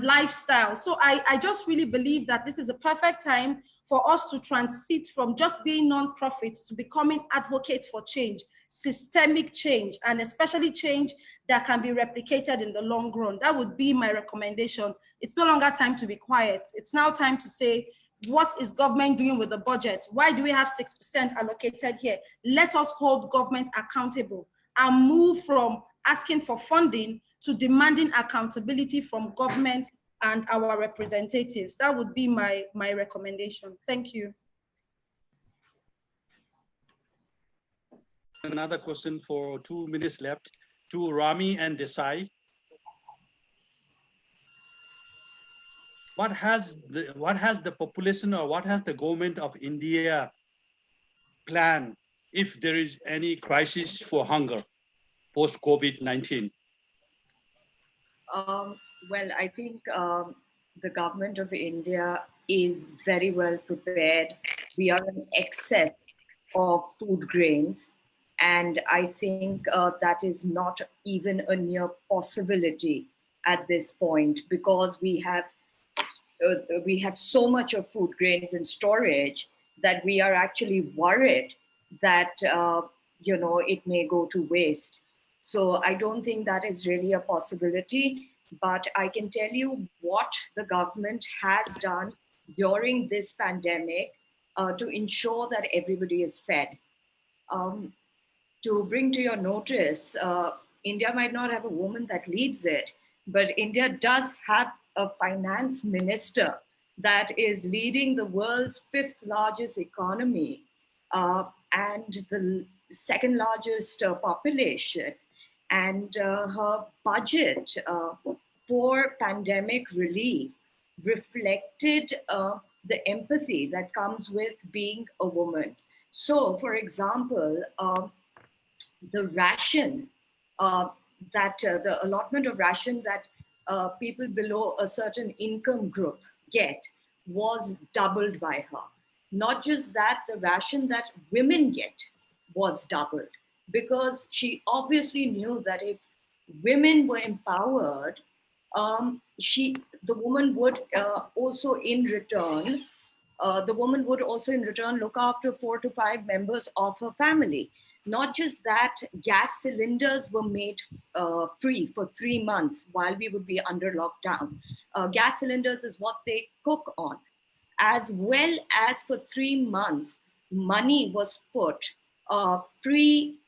Speaker 5: lifestyle? So I just really believe that this is the perfect time for us to transit from just being nonprofits to becoming advocates for change, systemic change, and especially change that can be replicated in the long run. That would be my recommendation. It's no longer time to be quiet. It's now time to say, what is government doing with the budget? Why do we have 6% allocated here? Let us hold government accountable and move from asking for funding to demanding accountability from government and our representatives. That would be my recommendation. Thank you.
Speaker 1: Another question for 2 minutes left to Rami and Desai. What has the population or what has the government of India planned if there is any crisis for hunger post COVID-19?
Speaker 7: Well, I think the government of India is very well prepared. We are in excess of food grains. And I think that is not even a near possibility at this point, because we have so much of food grains in storage that we are actually worried that it may go to waste. So I don't think that is really a possibility. But I can tell you what the government has done during this pandemic to ensure that everybody is fed. To bring to your notice, India might not have a woman that leads it, but India does have a finance minister that is leading the world's 5th largest economy and the 2nd largest population. And her budget for pandemic relief reflected the empathy that comes with being a woman. So, for example, the ration the allotment of ration that people below a certain income group get was doubled by her. Not just that, the ration that women get was doubled, because she obviously knew that if women were empowered, the woman would also in return look after 4 to 5 members of her family. Not just that, gas cylinders were made free for 3 months while we would be under lockdown. Gas cylinders is what they cook on. As well as for 3 months, money was put, free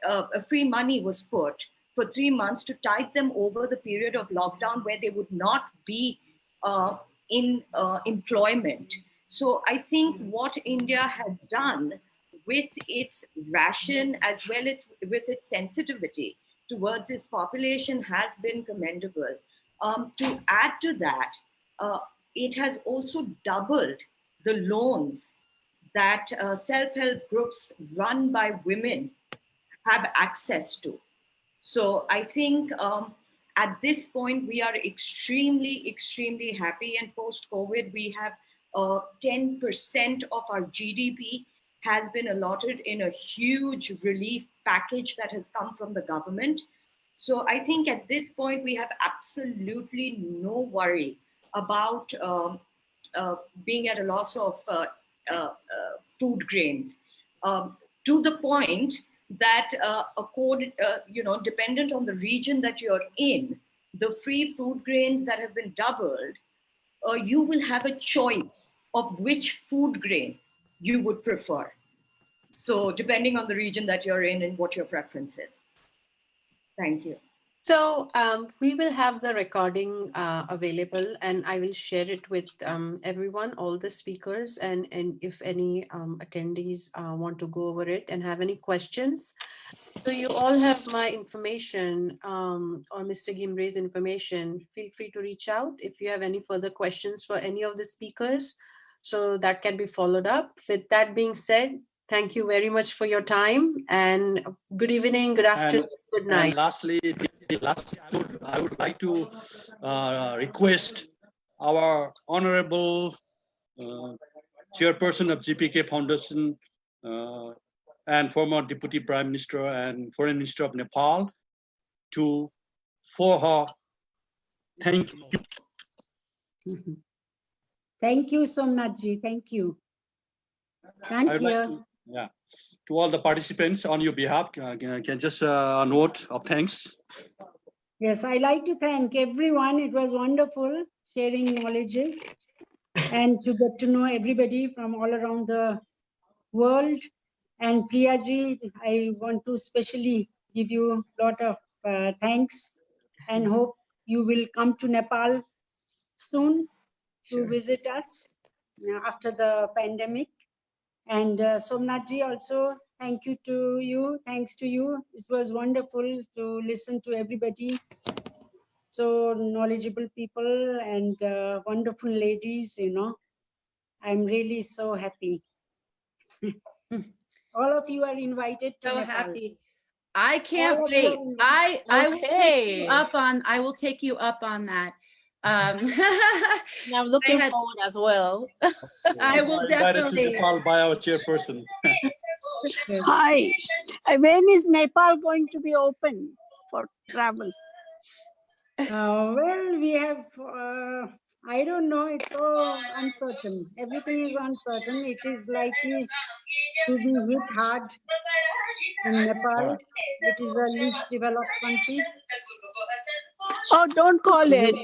Speaker 7: money was put for 3 months to tide them over the period of lockdown where they would not be in employment. So I think what India had done with its ration as well as with its sensitivity towards its population has been commendable. To add to that, it has also doubled the loans that self-help groups run by women have access to. So I think at this point, we are extremely, extremely happy. And post-COVID, we have 10% of our GDP has been allotted in a huge relief package that has come from the government. So I think at this point, we have absolutely no worry about being at a loss of food grains, to the point that dependent on the region that you're in, the free food grains that have been doubled, you will have a choice of which food grain you would prefer. So depending on the region that you're in and what your preference is. Thank you.
Speaker 10: So we will have the recording available, and I will share it with everyone, all the speakers, and if any attendees want to go over it and have any questions. So you all have my information or Mr. Gimre's information. Feel free to reach out if you have any further questions for any of the speakers, so that can be followed up. With that being said, thank you very much for your time, and good evening, good afternoon, good night.
Speaker 1: And lastly, I would like to request our honorable chairperson of GPK Foundation and former Deputy Prime Minister and Foreign Minister of Nepal for her thank you.
Speaker 3: Thank you, Somnathji. Thank you. Thank you.
Speaker 1: To all the participants on your behalf, can just a note of thanks.
Speaker 3: Yes, I like to thank everyone. It was wonderful sharing knowledge and to get to know everybody from all around the world. And Priyaji, I want to especially give you a lot of thanks and hope you will come to Nepal soon to visit us after the pandemic. And Somnathji also, thank you to you. Thanks to you. This was wonderful to listen to everybody. So knowledgeable people and wonderful ladies, I'm really so happy. All of you are invited to
Speaker 11: So
Speaker 3: Nepal.
Speaker 11: happy. I can't wait. I will take you up on, I will take you up on that.
Speaker 6: I'm looking forward as well.
Speaker 11: I will definitely.
Speaker 1: To Nepal by our chairperson.
Speaker 16: Hi. When is Nepal going to be open for travel?
Speaker 3: Well, we have, I don't know, it's so uncertain. Everything is uncertain. It is likely to be hit hard in Nepal. It is a least developed country.
Speaker 16: Oh, don't call it.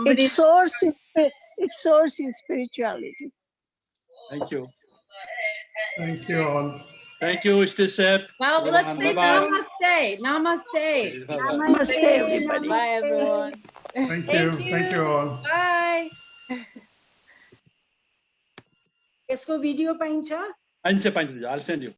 Speaker 16: It soars in spirituality.
Speaker 1: Thank you.
Speaker 17: Thank you all.
Speaker 1: Thank you. Stay safe.
Speaker 15: Now let's say
Speaker 1: Bye-bye.
Speaker 15: namaste. Namaste.
Speaker 1: Bye-bye.
Speaker 3: Namaste, everybody.
Speaker 6: Bye, everyone.
Speaker 17: Thank you. Thank you all.
Speaker 5: Bye.
Speaker 3: यसको video पाइन्छ
Speaker 1: I'll send you.